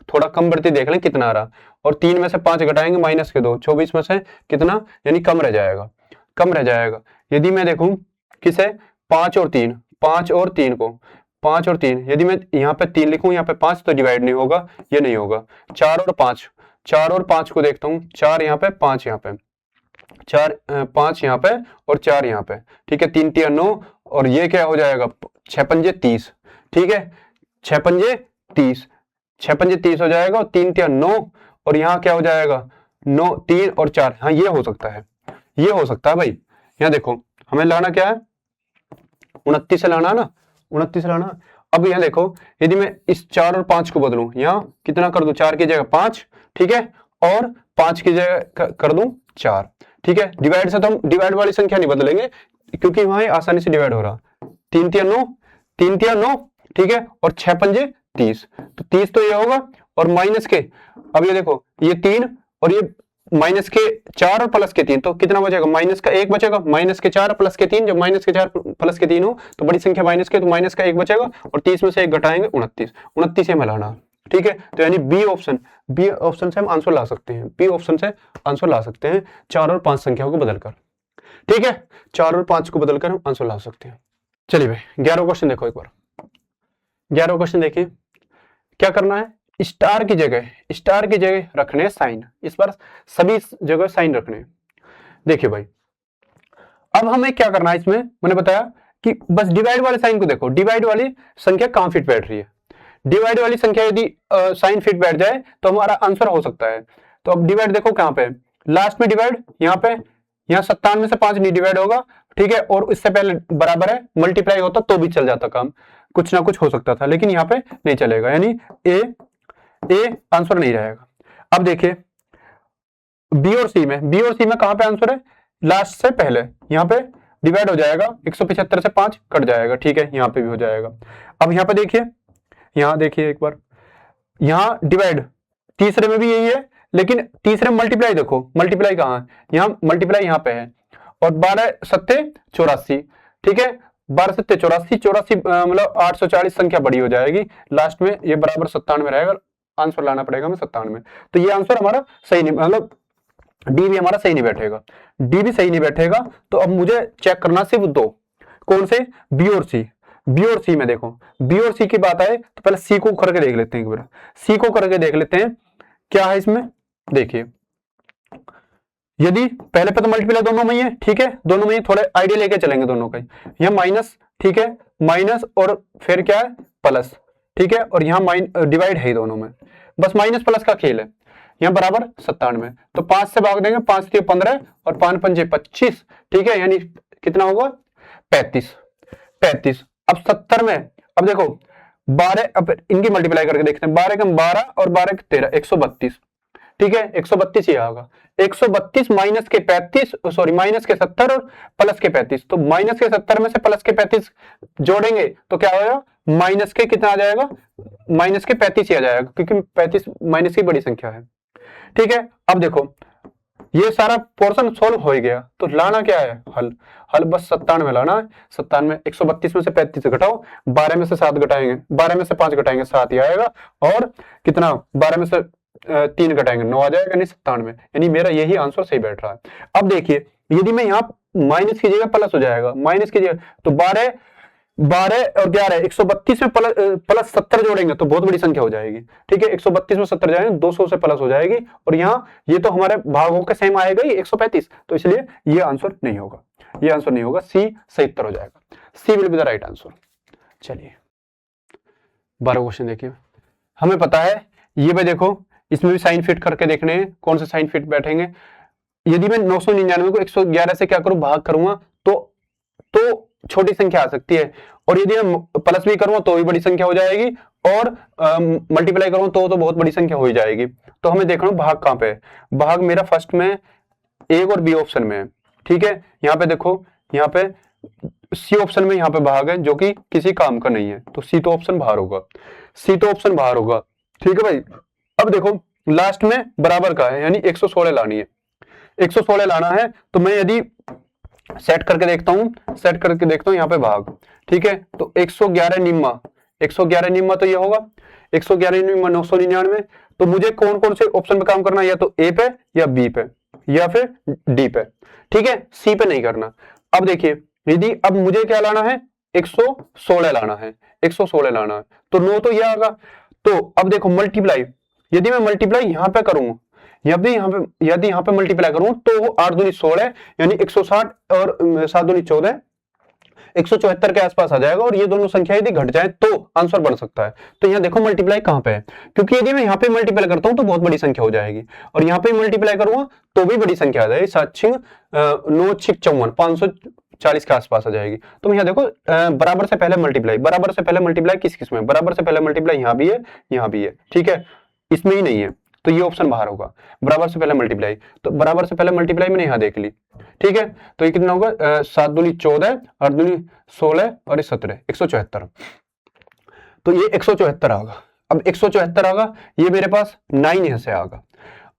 थोड़ा कम बढ़ती देख लें कितना आ रहा, और 3 में से 5 घटाएंगे माइनस के 2, 24 में से कितना यानी कम रह जाएगा। यदि मैं देखूं किसे 5 और 3, 5 और 3 को, 5 और 3 यदि मैं यहाँ पे 3 लिखूं यहाँ पे 5 तो डिवाइड नहीं होगा, ये नहीं होगा। 4 और 5, 4 और 5 को देखता हूँ, 4 यहाँ पे 5 यहाँ पे, 4 5 यहाँ पे और 4 यहाँ पे, ठीक है 3 3 9, और ये क्या हो जाएगा 6 पंजे 30, ठीक है 6 पंजे 30, 6 पंजे 30 हो जाएगा, और 3 3 9, और यहाँ क्या हो जाएगा 9 3 और 4, हाँ ये हो सकता है, ये हो सकता है भाई। यहाँ देखो हमें लाना क्या है 29 से लाना ना, 29 से लाना। अब यहाँ देखो यदि मैं इस 4 और 5 को बदलूं, यहाँ कितना कर दूं 4 की जगह 5, ठीक है और 5 की जगह कर दूं 4, ठीक है। डिवाइड से तो हम डिवाइड वाली संख्या नहीं बदलेंगे क्योंकि वहां आसानी से डिवाइड हो रहा। 3 3 9, 3 3 9, ठीक है और 6 पंजे 30, तो 30 तो ये होगा, और माइनस के अब ये देखो ये 3 और ये माइनस के 4 और प्लस के 3, तो कितना बचेगा माइनस का 1 बचेगा, माइनस के 4 प्लस के 3, जब माइनस के 4 प्लस के 3 हो तो बड़ी संख्या माइनस के, तो माइनस का 1 बचेगा, और 30 में से 1 घटाएंगे 29, 29 से मिलाना, ठीक है। तो यानी बी ऑप्शन से हम आंसर ला सकते हैं, बी ऑप्शन से आंसर ला सकते हैं 4 और 5 संख्याओं को बदलकर, ठीक है 4 और 5 को बदलकर हम आंसर ला सकते हैं। चलिए भाई 11वां क्वेश्चन देखो एक बार, 11वां क्वेश्चन देखिए क्या करना है, स्टार की जगह रखने साइन, इस बार सभी जगह साइन रखने। देखिए भाई अब हमें क्या करना है, इसमें मैंने बताया कि बस डिवाइड वाले साइन को देखो, डिवाइड वाली संख्या कहां फिट बैठ रही है, डिवाइड वाली संख्या यदि साइन फिट बैठ जाए तो हमारा आंसर हो सकता है। तो अब डिवाइड देखो कहां पे, लास्ट में डिवाइड यहाँ पे, यहाँ 57 में से 5 नहीं डिवाइड होगा, ठीक है, और इससे पहले बराबर है, मल्टीप्लाई होता तो भी चल जाता काम, कुछ ना कुछ हो सकता था, लेकिन यहाँ पे नहीं चलेगा, यानी ए आंसर नहीं रहेगा। अब देखिए बी और सी में कहां पे आंसर है, लास्ट से पहले, यहाँ पे डिवाइड हो जाएगा 175 से 5 कट जाएगा, ठीक है यहाँ पे भी हो जाएगा। अब यहाँ पे देखिए, यहाँ देखिए एक बार, यहाँ डिवाइड तीसरे में भी यही है, लेकिन तीसरे में मल्टीप्लाई देखो, मल्टीप्लाई कहाँ है, यहाँ मल्टीप्लाई यहाँ पे है, और 12 सत्ते 84, ठीक है 12 सत्ते 84, 84 मतलब 840 संख्या बड़ी हो जाएगी, लास्ट में ये बराबर 97 में रहेगा, आंसर लाना पड़ेगा हमें 97 में। तो ये आंसर हमारा सही नहीं, मतलब डी भी हमारा सही नहीं बैठेगा, डी भी सही नहीं बैठेगा। तो अब मुझे चेक करना सिर्फ दो, कौन से, बी और सी। बी और सी में देखो, बी और सी की बात आए तो पहले सी को करके देख लेते हैं, एक बार सी को करके देख लेते हैं क्या है इसमें। देखिए यदि पहले पे तो मल्टीप्लाई दोनों में ही है, ठीक है दोनों में ही, थोड़े आइडिया लेके चलेंगे दोनों का, यहाँ माइनस, ठीक है माइनस और फिर क्या है प्लस, ठीक है, और यहाँ डिवाइड है दोनों में, बस माइनस प्लस का खेल है। यहाँ बराबर 97, तो 5 से भाग देंगे, 5 3 15 और 5 पंजे 25, ठीक है यानी कितना होगा 35। अब 70 में, अब देखो 12, अब इनकी मल्टीप्लाई करके देखते हैं, 12 के 12 और 12 के 13, 132, ठीक है 132 ये आएगा, 132 माइनस के 35, सॉरी माइनस के 70 और प्लस के 35, तो माइनस के 70 में से प्लस के 35 जोड़ेंगे तो क्या होगा, माइनस के कितना आ जाएगा, माइनस के 35 ही आ जाएगा, क्योंकि 35 माइनस की बड़ी संख्या है, ठीक है। अब देखो ये सारा पोर्शन सोल्व हो ही गया, तो लाना क्या है, हल बस 97 में लाना है। 97 132 में से 35 घटाओ, 12 में से 7 घटाएंगे, 12 में से 5 घटाएंगे 7 ही आएगा, और कितना 12 में से 3 घटाएंगे 9 आ जाएगा, यानी 97 में, यानी मेरा यही आंसर सही बैठ रहा है। अब देखिए यदि मैं यहाँ माइनस की जगह प्लस हो जाएगा, माइनस की जगह तो 12 और 11, 132 में प्लस 70 जोड़ेंगे तो बहुत बड़ी संख्या हो जाएगी, ठीक है 132 में 70 जाएंगे 200 से प्लस हो जाएगी, और यहाँ ये तो हमारे भागों के सेम आएगा ही 135, तो इसलिए ये आंसर नहीं होगा, ये आंसर नहीं होगा, सी सही उत्तर हो जाएगा, C will be the right answer. चलिए 12 क्वेश्चन देखिए, हमें पता है ये भाई देखो इसमें भी साइन फिट करके देखने हैं, कौन से साइन फिट बैठेंगे। यदि मैं 999 को 111 से क्या करूं, भाग करूंगा तो छोटी संख्या आ सकती है, और यदि मैं प्लस भी करूंगा तो भी बड़ी संख्या हो जाएगी, और मल्टीप्लाई करूंगा तो बहुत बड़ी संख्या हो ही जाएगी। तो हमें देखना भाग कहां पे है, भाग मेरा फर्स्ट में ए और बी ऑप्शन में है, ठीक है। यहाँ पे देखो, यहाँ पे सी ऑप्शन में यहाँ पे भाग है जो कि किसी काम का नहीं है, तो सी तो ऑप्शन बाहर होगा, सी तो ऑप्शन बाहर होगा, ठीक है भाई। अब देखो लास्ट में बराबर का है, यानी 116 लानी है, 116 लाना है। तो मैं यदि सेट करके देखता हूं, सेट करके देखता हूं यहाँ पे भाग, ठीक है। तो 111 निम्मा, 111 निम्मा तो ये होगा 111 निम्मा 999। तो मुझे कौन कौन से ऑप्शन पे काम करना है, या तो ए पे या बी पे या फिर डी पे, ठीक है, सी पे नहीं करना। अब देखिए यदि अब मुझे क्या लाना है, 116 लाना है, 116 लाना है, तो 9 तो ये आएगा। तो अब देखो मल्टीप्लाई, यदि मैं मल्टीप्लाई यहाँ पे करूं, यदि यहाँ पे मल्टीप्लाई करूं तो वो 8 दूनी 16 यानी 160 और 7 दूनी 14 174 के आसपास आ जाएगा। और ये दोनों संख्या यदि घट जाए तो आंसर बढ़ सकता है। तो यहाँ देखो मल्टीप्लाई कहां पे है, क्योंकि यदि मैं यहाँ पे मल्टीप्लाई करता हूं तो बहुत बड़ी संख्या हो जाएगी, और यहाँ पे मल्टीप्लाई करूंगा तो भी बड़ी संख्या आ जाएगी, 7 6 9 6 54 540 के आसपास आ जाएगी। तो यहाँ देखो बराबर से पहले मल्टीप्लाई, बराबर से पहले मल्टीप्लाई किस किस में, बराबर से पहले मल्टीप्लाई यहाँ भी है, यहाँ भी है, ठीक है, इसमें ही नहीं है, तो ये ऑप्शन बाहर होगा, बराबर से पहले मल्टीप्लाई। तो बराबर से पहले मल्टीप्लाई मैंने यहाँ देख ली, ठीक है। तो ये कितना होगा, 7 दूनी 14, 8 दूनी 16 और 17 174। तो ये 174 आगा। अब 174 आगा, ये मेरे पास 9 यहाँ से आगा।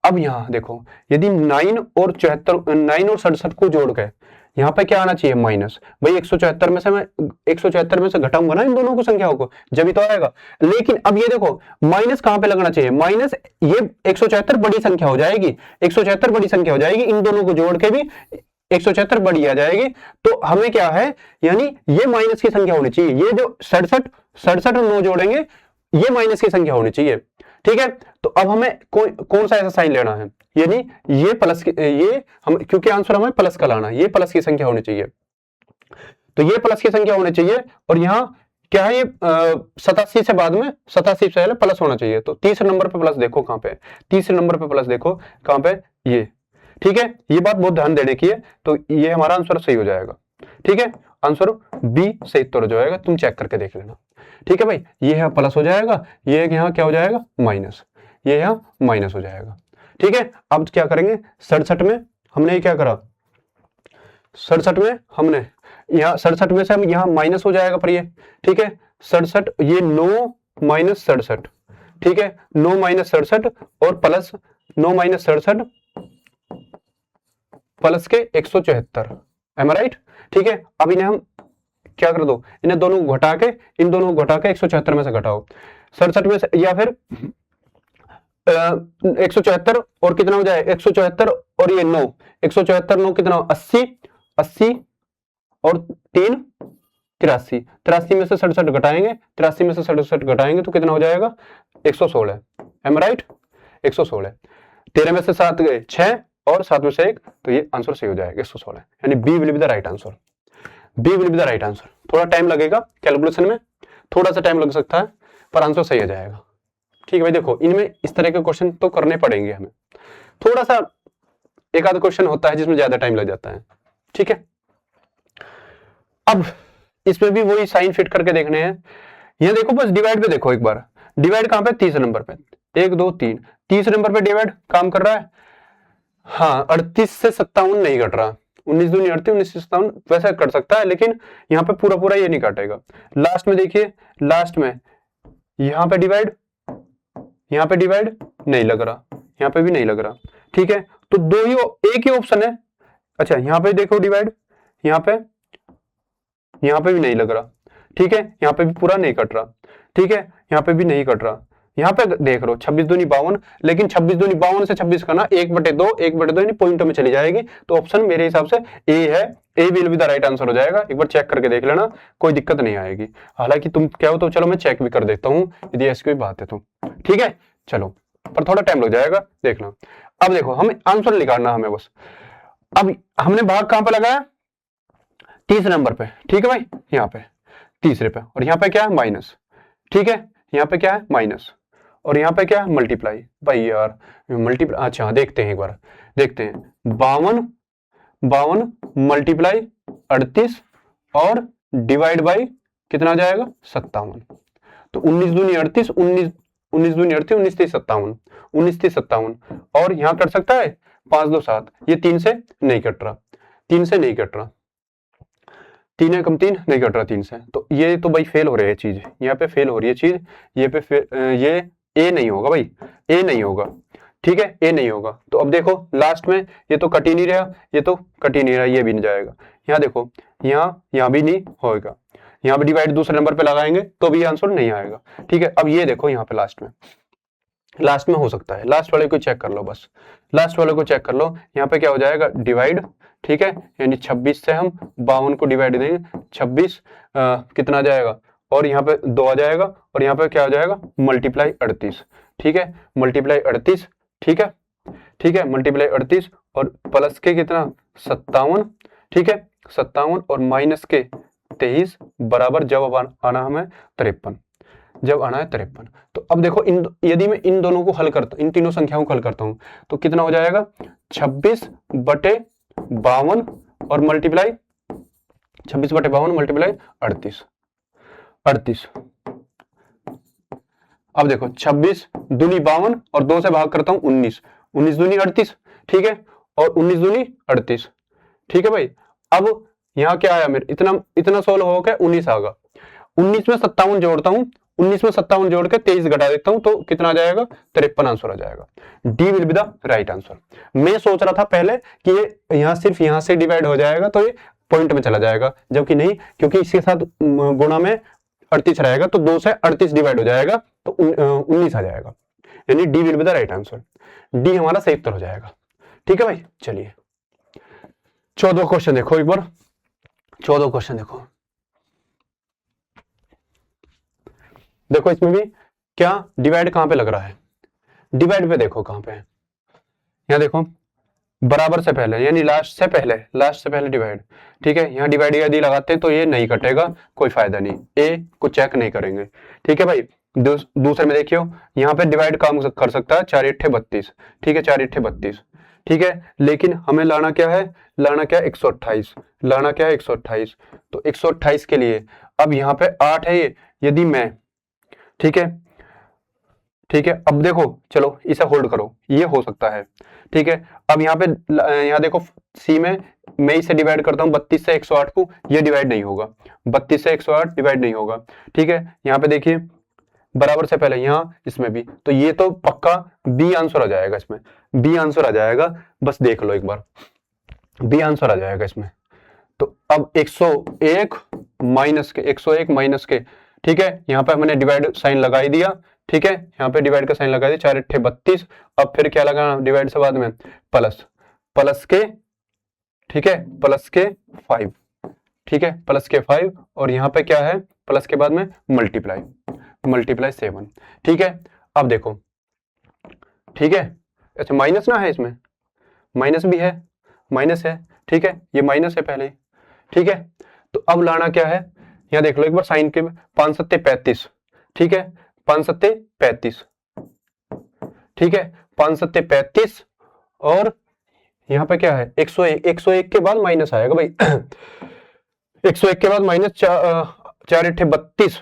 अब यहाँ देखो यदि 9 और 67 को जोड़ के यहाँ पे क्या आना चाहिए, माइनस। भाई 174 में से मैं 174 में से घटाऊंगा ना इन दोनों को संख्याओं को, जब ही तो आएगा। लेकिन अब ये देखो माइनस कहां पे लगना चाहिए, माइनस, ये 174 बड़ी संख्या हो जाएगी, 174 बड़ी संख्या हो जाएगी, इन दोनों को जोड़ के भी 174 बड़ी आ जाएगी। तो हमें क्या है, यानी ये माइनस की संख्या होनी चाहिए, ये जो 67 और 9 जोड़ेंगे ये माइनस की संख्या होनी चाहिए, ठीक है। तो अब हमें कौन सा ऐसा साइन लेना है, यानी ये प्लस ये हम, क्योंकि आंसर हमें प्लस का लाना है, ये प्लस की संख्या होनी चाहिए, तो ये प्लस की संख्या होनी चाहिए। और यहाँ क्या है, ये 87 से बाद में 87 से पहले प्लस होना चाहिए। तो तीसरे नंबर पे प्लस देखो कहां पे, तीसरे नंबर पे प्लस देखो कहां पे, ये, ठीक है। ये बात बहुत ध्यान देने की है। तो ये हमारा आंसर सही हो जाएगा, ठीक है, आंसर बी सही उत्तर हो जाएगा, तुम चेक करके देख लेना, ठीक है भाई। ये यहाँ प्लस हो जाएगा, ये यहाँ क्या हो जाएगा, माइनस, ये यहाँ माइनस हो जाएगा, ठीक है। अब क्या करेंगे, 67 में हमने क्या करा, 67 में हमने यहाँ 67 में से हम यहाँ माइनस हो जाएगा पर ये, ठीक है। 67 ये 9 माइनस 67, ठीक है, 9 माइनस 67 और प्लस 9 माइनस 67 प्लस के 174, एम आई राइट, ठीक है। अब इन्हें हम क्या कर दो, इन्हें दोनों को घटा के, इन दोनों को घटा के 174 में से घटाओ, 67 में से, या फिर 174 और कितना हो जाए, 174 और ये 9, 174 9 कितना, 80 80 और 3 83, 83 में से 67 घटाएंगे, 83 में से 67 घटाएंगे तो कितना हो जाएगा, 116, एम राइट, 116। 13 में से 7 गए 6 और 7 में से 1, तो ये आंसर सही हो जाएगा 116, यानी B will be the right answer, B will be the right answer. थोड़ा टाइम लगेगा कैलकुलेशन में, थोड़ा सा टाइम लग सकता है, पर आंसर सही हो जाएगा, ठीक है भाई। देखो इनमें इस तरह के क्वेश्चन तो करने पड़ेंगे हमें, थोड़ा सा एक आधा क्वेश्चन होता है जिसमें ज्यादा टाइम लग जाता है, ठीक है। अब इसमें भी वही साइन फिट करके देखने हैं। ये देखो बस डिवाइड पे देखो एक बार, डिवाइड कहां पे, तीसरे नंबर पे, 1 2 3, तीसरे नंबर पे डिवाइड काम कर रहा है। हाँ 38 से 57 नहीं कट रहा, 19 दूनी 38, 19 से 57 वैसे कट सकता है, लेकिन यहाँ पे पूरा पूरा ये नहीं काटेगा। लास्ट में देखिए, लास्ट में यहाँ पे डिवाइड, यहाँ पे डिवाइड नहीं लग रहा, यहाँ पे भी नहीं लग रहा, ठीक है। तो दो ही, एक ही ऑप्शन है। अच्छा यहाँ पे देखो डिवाइड, यहाँ पे भी नहीं लग रहा, ठीक है, यहाँ पे भी पूरा नहीं कट रहा, ठीक है, यहाँ पे भी नहीं कट रहा। यहाँ पे देख लो 26 दूनी 52, लेकिन 26 दूनी 52 से 26 का ना 1/2 यानी पॉइंटों में चली जाएगी। तो ऑप्शन मेरे हिसाब से ए है, A will be the right answer हो जाएगा। एक बार चेक करके देख लेना, कोई दिक्कत नहीं आएगी। हालांकि तुम क्या हो तो चलो मैं चेक भी कर देता हूँ यदि ऐसी कोई बात है तो, ठीक है। चलो पर थोड़ा टाइम लग जाएगा, देखना। अब देखो हमें आंसर निकालना हमें बस। अब हमने भाग कहां पे लगाया, तीसरे नंबर पे, ठीक है भाई, यहाँ पे तीसरे पे, और यहाँ पे क्या है माइनस, ठीक है, यहाँ पे क्या है माइनस, और यहाँ पे क्या है मल्टीप्लाई। भाई यार मल्टीप्लाई, अच्छा देखते हैं एक बार, देखते हैं 52 मल्टीप्लाई 38 और डिवाइड बाई कितना आ जाएगा 57। तो 19 दूनी 38, 19 दूनी 38, 19 तीस 57, 19 तीस 57, और यहाँ कर सकता है 5 2 7, ये 3 से नहीं कट रहा, 3 से नहीं कट रहा, 3 एकम 3 नहीं कट रहा 3 से, तो ये तो भाई फेल हो रही है चीज, यहाँ पे फेल हो रही है चीज, ये पे ये ए नहीं होगा भाई, ए नहीं होगा, ठीक है, ए नहीं होगा। तो अब देखो लास्ट में ये तो कट ही नहीं रहा, ये तो कट ही नहीं रहा, ये भी नहीं जाएगा। यहाँ देखो, यहाँ भी नहीं होगा, यहाँ पे डिवाइड दूसरे नंबर पे लगाएंगे तो भी आंसर नहीं आएगा, ठीक है। अब ये देखो यहाँ पे लास्ट में हो सकता है, लास्ट वाले को चेक कर लो, बस लास्ट वाले को चेक कर लो। यहाँ पे क्या हो जाएगा, डिवाइड, ठीक है, यानी 26 से हम 52 को डिवाइड देंगे, 26 कितना आ जाएगा, और यहाँ पे 2 आ जाएगा, और यहाँ पे क्या हो जाएगा, मल्टीप्लाई 38, ठीक है, मल्टीप्लाई 38, ठीक है, ठीक है, मल्टीप्लाई 38 और प्लस के कितना 57, ठीक है, 57 और माइनस के 23 बराबर जब आना हमें 53, जब आना है 53। तो अब देखो यदि मैं इन दोनों को हल करता, इन तीनों संख्याओं को हल करता हूं तो कितना हो जाएगा, 26/52 और मल्टीप्लाई 26/52 मल्टीप्लाई 38। अब देखो 26 दूनी 52 और 2 से भाग करता हूं 19, 19 दूनी 38, ठीक है, और 19 दूनी 38, ठीक है भाई। अब यहाँ क्या आया मेरे, इतना सोल्व हो गया, 19 आ गया, 19 में 57 जोड़ता हूं, 19 में 57 जोड़ के 23 घटा देता हूं तो कितना आ जाएगा, 53 आंसर आ जाएगा। D will be the right answer. मैं सोच रहा था पहले कि ये यहाँ सिर्फ यहाँ से डिवाइड हो जाएगा तो ये पॉइंट में चला जाएगा, जबकि नहीं, क्योंकि इसके साथ गुणा में 38 रहेगा तो 2 से 38 डिवाइड हो जाएगा तो 19 आ जाएगा, यानी D will be the right answer. D हमारा सही उत्तर हो जाएगा, ठीक है भाई। चलिए 14 क्वेश्चन देखो एक बार, 14 क्वेश्चन देखो, देखो इसमें भी क्या डिवाइड कहां पे लग रहा है, डिवाइड पे देखो कहां पे है, यहाँ देखो बराबर से पहले यानी लास्ट से पहले डिवाइड, ठीक है। यहाँ डिवाइड यदि लगाते हैं तो ये नहीं कटेगा, कोई फायदा नहीं, ए को चेक नहीं करेंगे, ठीक है भाई। दूसरे में देखियो, यहाँ पे डिवाइड काम कर सकता है 4 8 32, ठीक है, 4 8 32, ठीक है, लेकिन हमें लाना क्या है, लाना क्या है 128, लाना क्या है 128। तो 128 के लिए अब यहाँ पे 8 है ये, यदि मैं, ठीक है, ठीक है, अब देखो चलो इसे होल्ड करो, ये हो सकता है, ठीक है। अब यहाँ पे यहाँ देखो सी में मैं इसे डिवाइड करता हूँ 32 से 108 को, ये डिवाइड नहीं होगा, 32 से 108 डिवाइड नहीं होगा, ठीक है। यहाँ पे देखिए बराबर से पहले यहाँ इसमें भी, तो ये तो पक्का बी आंसर आ जाएगा, इसमें बी आंसर आ जाएगा, बस देख लो एक बार, बी आंसर आ जाएगा इसमें। तो अब 101 माइनस के, ठीक है, यहाँ पे मैंने डिवाइड साइन लगाई दिया, ठीक है, यहाँ पे डिवाइड का साइन लगा दिया, 4 8 32। अब फिर क्या लगाना डिवाइड से बाद में, प्लस के, ठीक है, प्लस के 5, ठीक है, प्लस के 5 और यहाँ पे क्या है, प्लस के बाद में मल्टीप्लाई 7, ठीक है। अब देखो, ठीक है, अच्छा माइनस ना है, इसमें माइनस भी है, माइनस है, ठीक है, ये माइनस है पहले, ठीक है। तो अब लाना क्या है, यहाँ देख लो एक बार साइन के, 5 7 35, ठीक है, 5 7 35, ठीक है, 5 7 35 और यहाँ पे क्या है 101 के बाद माइनस आएगा भाई 101 के बाद माइनस 4 8 32।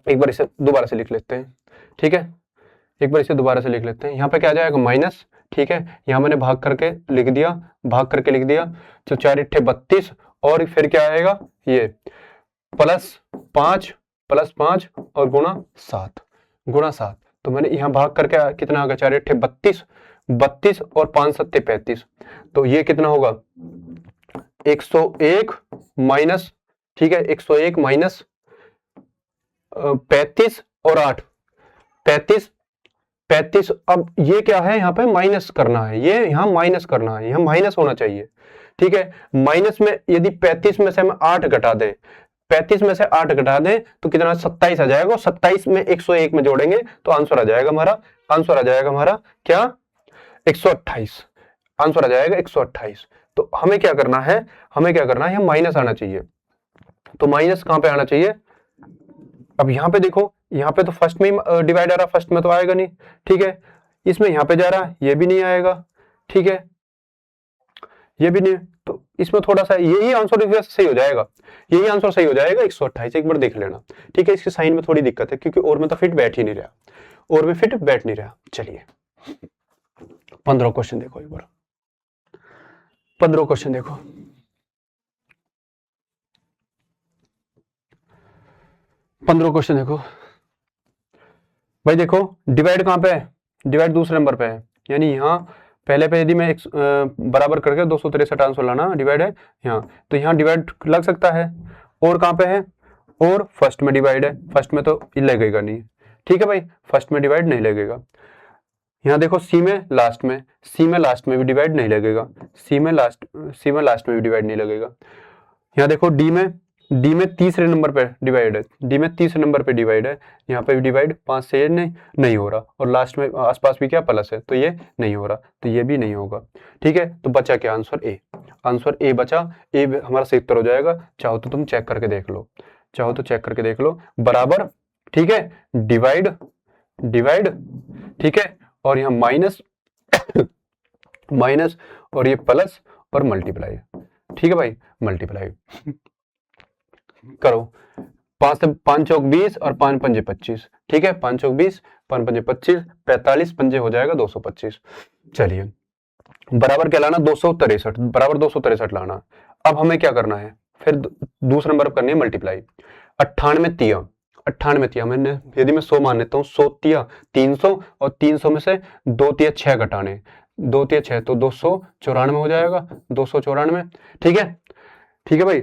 एक बार इसे दोबारा से लिख लेते हैं, ठीक है, एक बार इसे दोबारा से लिख लेते हैं। यहाँ पे क्या आ जाएगा माइनस, ठीक है, यहाँ मैंने भाग करके लिख दिया, तो 4 8 32 और फिर क्या आएगा ये प्लस 5 और गुणा 7, तो मैंने यहाँ भाग करके कितना आ गया 4 8 32 और 5 7 35, तो ये कितना होगा 101 माइनस, ठीक है, 101 माइनस 35 और 8 35। अब ये क्या है, यहाँ पे माइनस करना है, ये यहाँ माइनस करना है, यहाँ माइनस होना चाहिए, ठीक है। माइनस में यदि 35 में से हम 8 घटा दें, 35 में से 8 घटा दें तो कितना 27 आ जाएगा, और 27 में 101 में जोड़ेंगे तो आंसर आ जाएगा हमारा क्या 128, आंसर आ जाएगा 128। तो हमें क्या करना है, यहाँ माइनस आना चाहिए, तो माइनस कहां पे आना चाहिए। अब यहाँ पे देखो, यहाँ पे तो फर्स्ट में ही डिवाइड आ रहा, फर्स्ट में तो आएगा नहीं, ठीक है, इसमें यहाँ पे जा रहा है, ये भी नहीं आएगा, ठीक है, ये भी नहीं, तो इसमें थोड़ा सा यही आंसर सही हो जाएगा, 128। एक बार देख लेना, ठीक है। इसके साइन में थोड़ी दिक्कत है क्योंकि और में तो फिट बैठ ही नहीं रहा, चलिए 15 क्वेश्चन देखो एक बार। 15 क्वेश्चन देखो, 15 क्वेश्चन देखो भाई। देखो डिवाइड कहाँ पे है, डिवाइड दूसरे नंबर पे है, यानी यहाँ पहले पे यदि मैं बराबर करके 263 आंसर लाना, डिवाइड है यहाँ, तो यहाँ डिवाइड लग सकता है। और कहाँ पे है, और फर्स्ट में डिवाइड है, फर्स्ट में तो लगेगा नहीं, ठीक है भाई, फर्स्ट में डिवाइड नहीं लगेगा। यहाँ देखो सी में लास्ट में, सी में लास्ट में भी डिवाइड नहीं लगेगा, सी में लास्ट में भी डिवाइड नहीं लगेगा। यहाँ देखो डी में तीसरे नंबर पे डिवाइड है, डी में तीसरे नंबर पे डिवाइड है, यहाँ पे भी डिवाइड 5 से नहीं हो रहा, और लास्ट में आसपास भी क्या प्लस है, तो ये नहीं हो रहा, तो ये भी नहीं होगा, ठीक है। तो बचा क्या, आंसर ए, आंसर ए बचा, ए हमारा सही उत्तर हो जाएगा। चाहो तो तुम चेक करके देख लो, चाहो तो चेक करके देख लो, बराबर, ठीक है, डिवाइड डिवाइड, ठीक है, और यहाँ माइनस माइनस, और ये प्लस और मल्टीप्लाई, ठीक है भाई, मल्टीप्लाई करो। 5 से 5 चौक 20 और 5 पंजे 25, ठीक है, 5 चौक 20, 5 पंजे 25, 45 पंजे हो जाएगा 225। चलिए बराबर क्या लाना, 263, बराबर 263 लाना। अब हमें क्या करना है, फिर दूसरा नंबर करनी है मल्टीप्लाई। 98 तिया मैंने, यदि मैं 100 मान लेता हूँ, 100 तिया 300, और 300 में से 2 तिया 6 घटाने, 2 तिया 6 तो 294 हो जाएगा, 294, ठीक है भाई,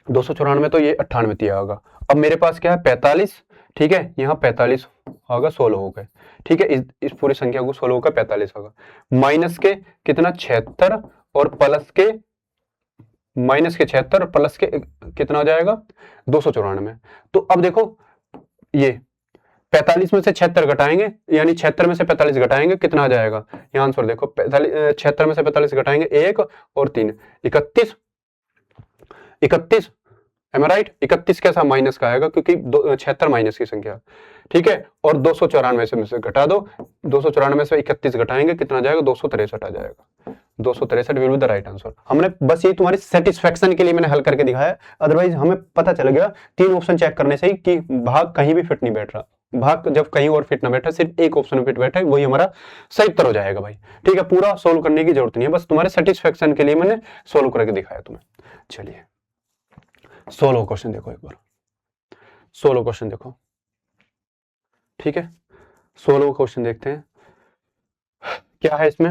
294, तो ये 98 तिया होगा। अब मेरे पास क्या है, 45, ठीक है, यहाँ 45 होगा, 16 हो गए, ठीक है, इस पूरी संख्या को 16 का 45 होगा, माइनस के कितना 76, और प्लस के माइनस के 76, प्लस के कितना हो जाएगा 294। तो अब देखो ये 45 में से 76 घटाएंगे, यानी 76 में से 45 घटाएंगे, कितना आ जाएगा, यहाँ आंसर देखो, 76 में से 45 घटाएंगे 1 और 3, 31, एम आई राइट, 31 कैसा, माइनस का आएगा, क्योंकि 76 माइनस की संख्या, ठीक है, और 294 में से घटा दो, 294 से 31 घटाएंगे, कितना आ जाएगा 263 आ जाएगा, 263 will be the right answer. हमने बस ये तुम्हारी सेटिस्फेक्शन के लिए मैंने हल करके दिखाया, अदरवाइज हमें पता चल गया 3 ऑप्शन चेक करने से ही कि भाग कहीं भी फिट नहीं बैठ रहा, भाग जब कहीं और फिट ना बैठा, सिर्फ एक ऑप्शन में फिट बैठा है, वही हमारा सही उत्तर हो जाएगा भाई, ठीक है। पूरा सोल्व करने की जरूरत नहीं है, बस तुम्हारे सेटिस्फेक्शन के लिए मैंने सोल्व करके दिखाया तुम्हें। चलिए 16 क्वेश्चन देखो, एक बार 16 क्वेश्चन देखो, ठीक है, 16 क्वेश्चन देखते हैं क्या है इसमें।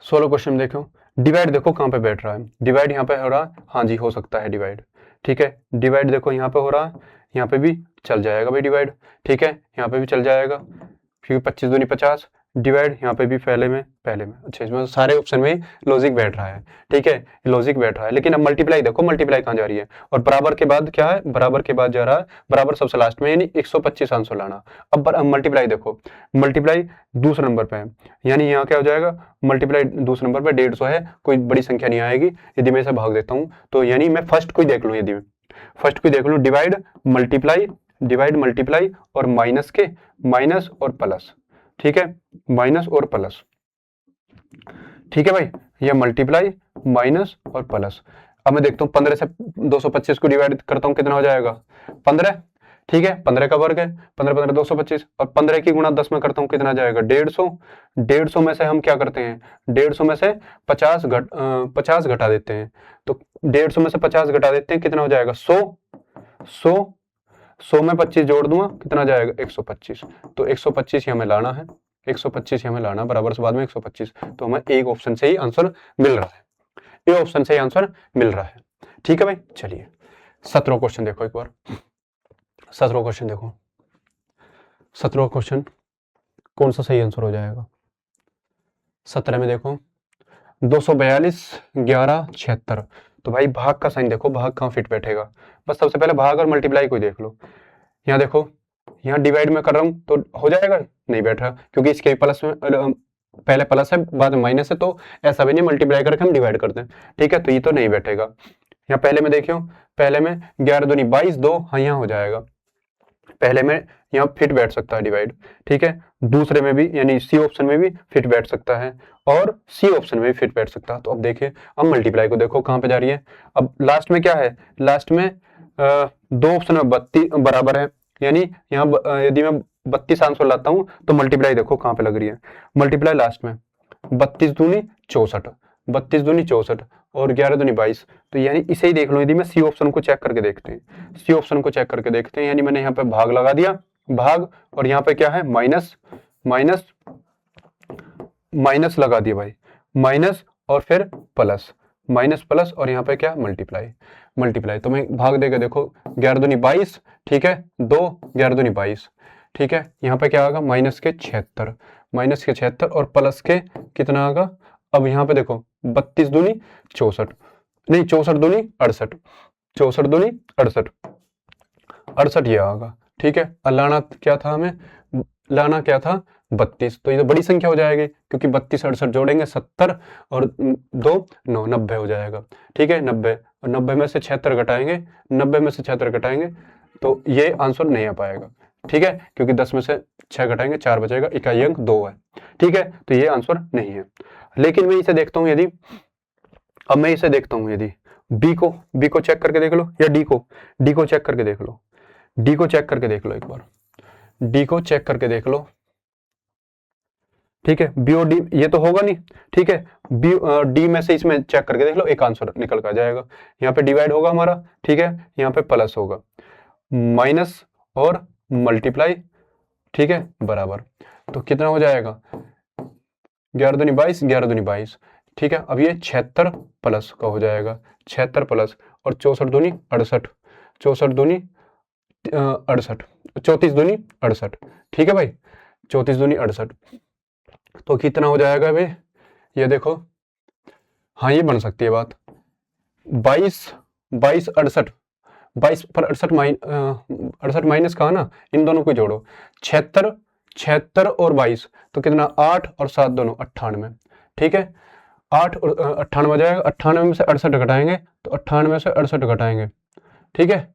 16 क्वेश्चन देखो, डिवाइड देखो कहां पे बैठ रहा है, डिवाइड यहाँ पे हो रहा है, हाँ जी हो सकता है डिवाइड, ठीक है, डिवाइड देखो यहाँ पे हो रहा है, यहाँ पे भी चल जाएगा भाई डिवाइड, ठीक है, यहाँ पे भी चल जाएगा, क्योंकि 25 दूनी 50, डिवाइड यहाँ पे भी पहले में, अच्छा इसमें सारे ऑप्शन में लॉजिक बैठ रहा है, ठीक है, लॉजिक बैठ रहा है। लेकिन अब मल्टीप्लाई देखो, मल्टीप्लाई कहाँ जा रही है, और बराबर के बाद क्या है, बराबर के बाद जा रहा है, बराबर सबसे लास्ट में, यानी 125 आंसर लाना। अब मल्टीप्लाई देखो, मल्टीप्लाई दूसरे नंबर पे है, यानी यहाँ क्या हो जाएगा, मल्टीप्लाई दूसरे नंबर पे 150 है, कोई बड़ी संख्या नहीं आएगी, यदि मैं इसे भाग देता हूँ तो, यानी मैं फर्स्ट को देख लूँ, यदि मैं फर्स्ट को देख लूँ, डिवाइड मल्टीप्लाई और माइनस के माइनस और प्लस, ठीक है, माइनस और प्लस, ठीक है भाई, ये मल्टीप्लाई माइनस और प्लस। अब मैं देखता हूँ 15 से 225 को डिवाइड करता हूँ, कितना हो जाएगा 15, ठीक है, 15 का वर्ग है, 15 15 225, और 15 की गुणा 10 में करता हूँ, कितना जाएगा 150, 150 में से हम क्या करते हैं, 150 में से 50 घटा देते हैं, तो 150 में से 50 घटा देते हैं, कितना हो जाएगा 100 में 25 जोड़ दूंगा, कितना जाएगा 125, तो 125 ही हमें लाना है, 125 ही हमें लाना, बराबर से बाद में 125, तो हमें एक ऑप्शन से ही आंसर मिल रहा है, एक ऑप्शन से ही आंसर मिल रहा है, ठीक है भाई। चलिए 17 क्वेश्चन देखो एक बार, 17 क्वेश्चन देखो, 17 क्वेश्चन कौन सा सही आंसर हो जाएगा। 17 में देखो 242 11 76, तो भाई भाग का साइन देखो, भाग कहाँ फिट बैठेगा, बस सबसे पहले भाग और मल्टीप्लाई को देख लो। यहाँ देखो, यहाँ डिवाइड में कर रहा हूं तो हो जाएगा, नहीं बैठ रहा, क्योंकि इसके प्लस में पहले प्लस है बाद में माइनस है, तो ऐसा भी नहीं मल्टीप्लाई करके हम डिवाइड करते हैं, ठीक है, तो ये तो नहीं बैठेगा। यहाँ पहले में देखियो, पहले में 11 दूनी 22 2, हाँ यहाँ हो जाएगा, पहले में यहाँ फिट बैठ सकता है डिवाइड, ठीक है, दूसरे में भी यानी सी ऑप्शन में भी फिट बैठ सकता है, और सी ऑप्शन में भी फिट बैठ सकता है। तो अब देखिए, अब मल्टीप्लाई को देखो कहाँ पे जा रही है, अब लास्ट में क्या है, लास्ट में दो ऑप्शन में 32 बराबर है, यानी यहाँ यदि मैं 32 आंसर लाता हूँ तो मल्टीप्लाई देखो कहाँ पे लग रही है, मल्टीप्लाई लास्ट में 32 दूनी 64, 32 दूनी 64 और 11 दूनी 22। तो यानी इसे ही देख लो, यदि मैं सी ऑप्शन को चेक करके देखते हैं, सी ऑप्शन को चेक करके देखते हैं, यानी मैंने यहाँ पे भाग लगा दिया, भाग, और यहाँ पे क्या है माइनस, माइनस, माइनस लगा दिया भाई, माइनस और फिर प्लस, माइनस प्लस, और यहाँ पे क्या मल्टीप्लाई, मल्टीप्लाई। तो मैं भाग देके देखो 11 दूनी 22, ठीक है, 2, 11 दूनी 22, ठीक है, यहाँ पे क्या आएगा माइनस के 76, माइनस के 76 और प्लस के कितना आएगा, अब यहाँ पे देखो 32 दूनी 64, नहीं 64 दूनी 68, 64 दूनी 68, 68 ये आएगा, ठीक है। लाना क्या था हमें, लाना क्या था 32, तो ये तो बड़ी संख्या हो जाएगी, क्योंकि 32 68 जोड़ेंगे 70 और 2 9 90 हो जाएगा, ठीक है, 90, और 90 में से 76 घटाएंगे, 90 में से 76 घटाएंगे तो ये आंसर नहीं आ पाएगा, ठीक है, क्योंकि 10 में से 6 घटाएंगे 4 बचेगा, इकाई अंक 2 है, ठीक है, तो ये आंसर नहीं है। लेकिन मैं इसे देखता हूं, यदि अब मैं इसे देखता हूं, यदि बी को चेक करके देख लो, या डी को चेक करके देख लो, डी को चेक करके देख लो, एक बार डी को चेक करके देख लो, ठीक है, बी और डी ये तो होगा नहीं, ठीक है, बी डी में से इसमें चेक करके देख लो, एक आंसर निकल कर जाएगा, यहाँ पे डिवाइड होगा हमारा, ठीक है, यहाँ पे प्लस होगा, माइनस और मल्टीप्लाई, ठीक है, बराबर, तो कितना हो जाएगा 11 दूनी 22, 11 दूनी 22, ठीक है। अब ये 76 प्लस का हो जाएगा, 76 प्लस और 64 दूनी 68, 64 दूनी 68, 34 दूनी 68, ठीक है भाई, 34 दूनी 68, तो कितना हो जाएगा भाई, ये देखो, हाँ ये बन सकती है बात, 22 22 68, 22 पर 68 माइनस कहा ना, इन दोनों को जोड़ो, 76 76 और 22, तो कितना 8 और 7 दोनों 98, ठीक है, 8 और 98 हो जाएगा, 98 में से 68 घटाएंगे तो 98 से 68 घटाएंगे, ठीक है,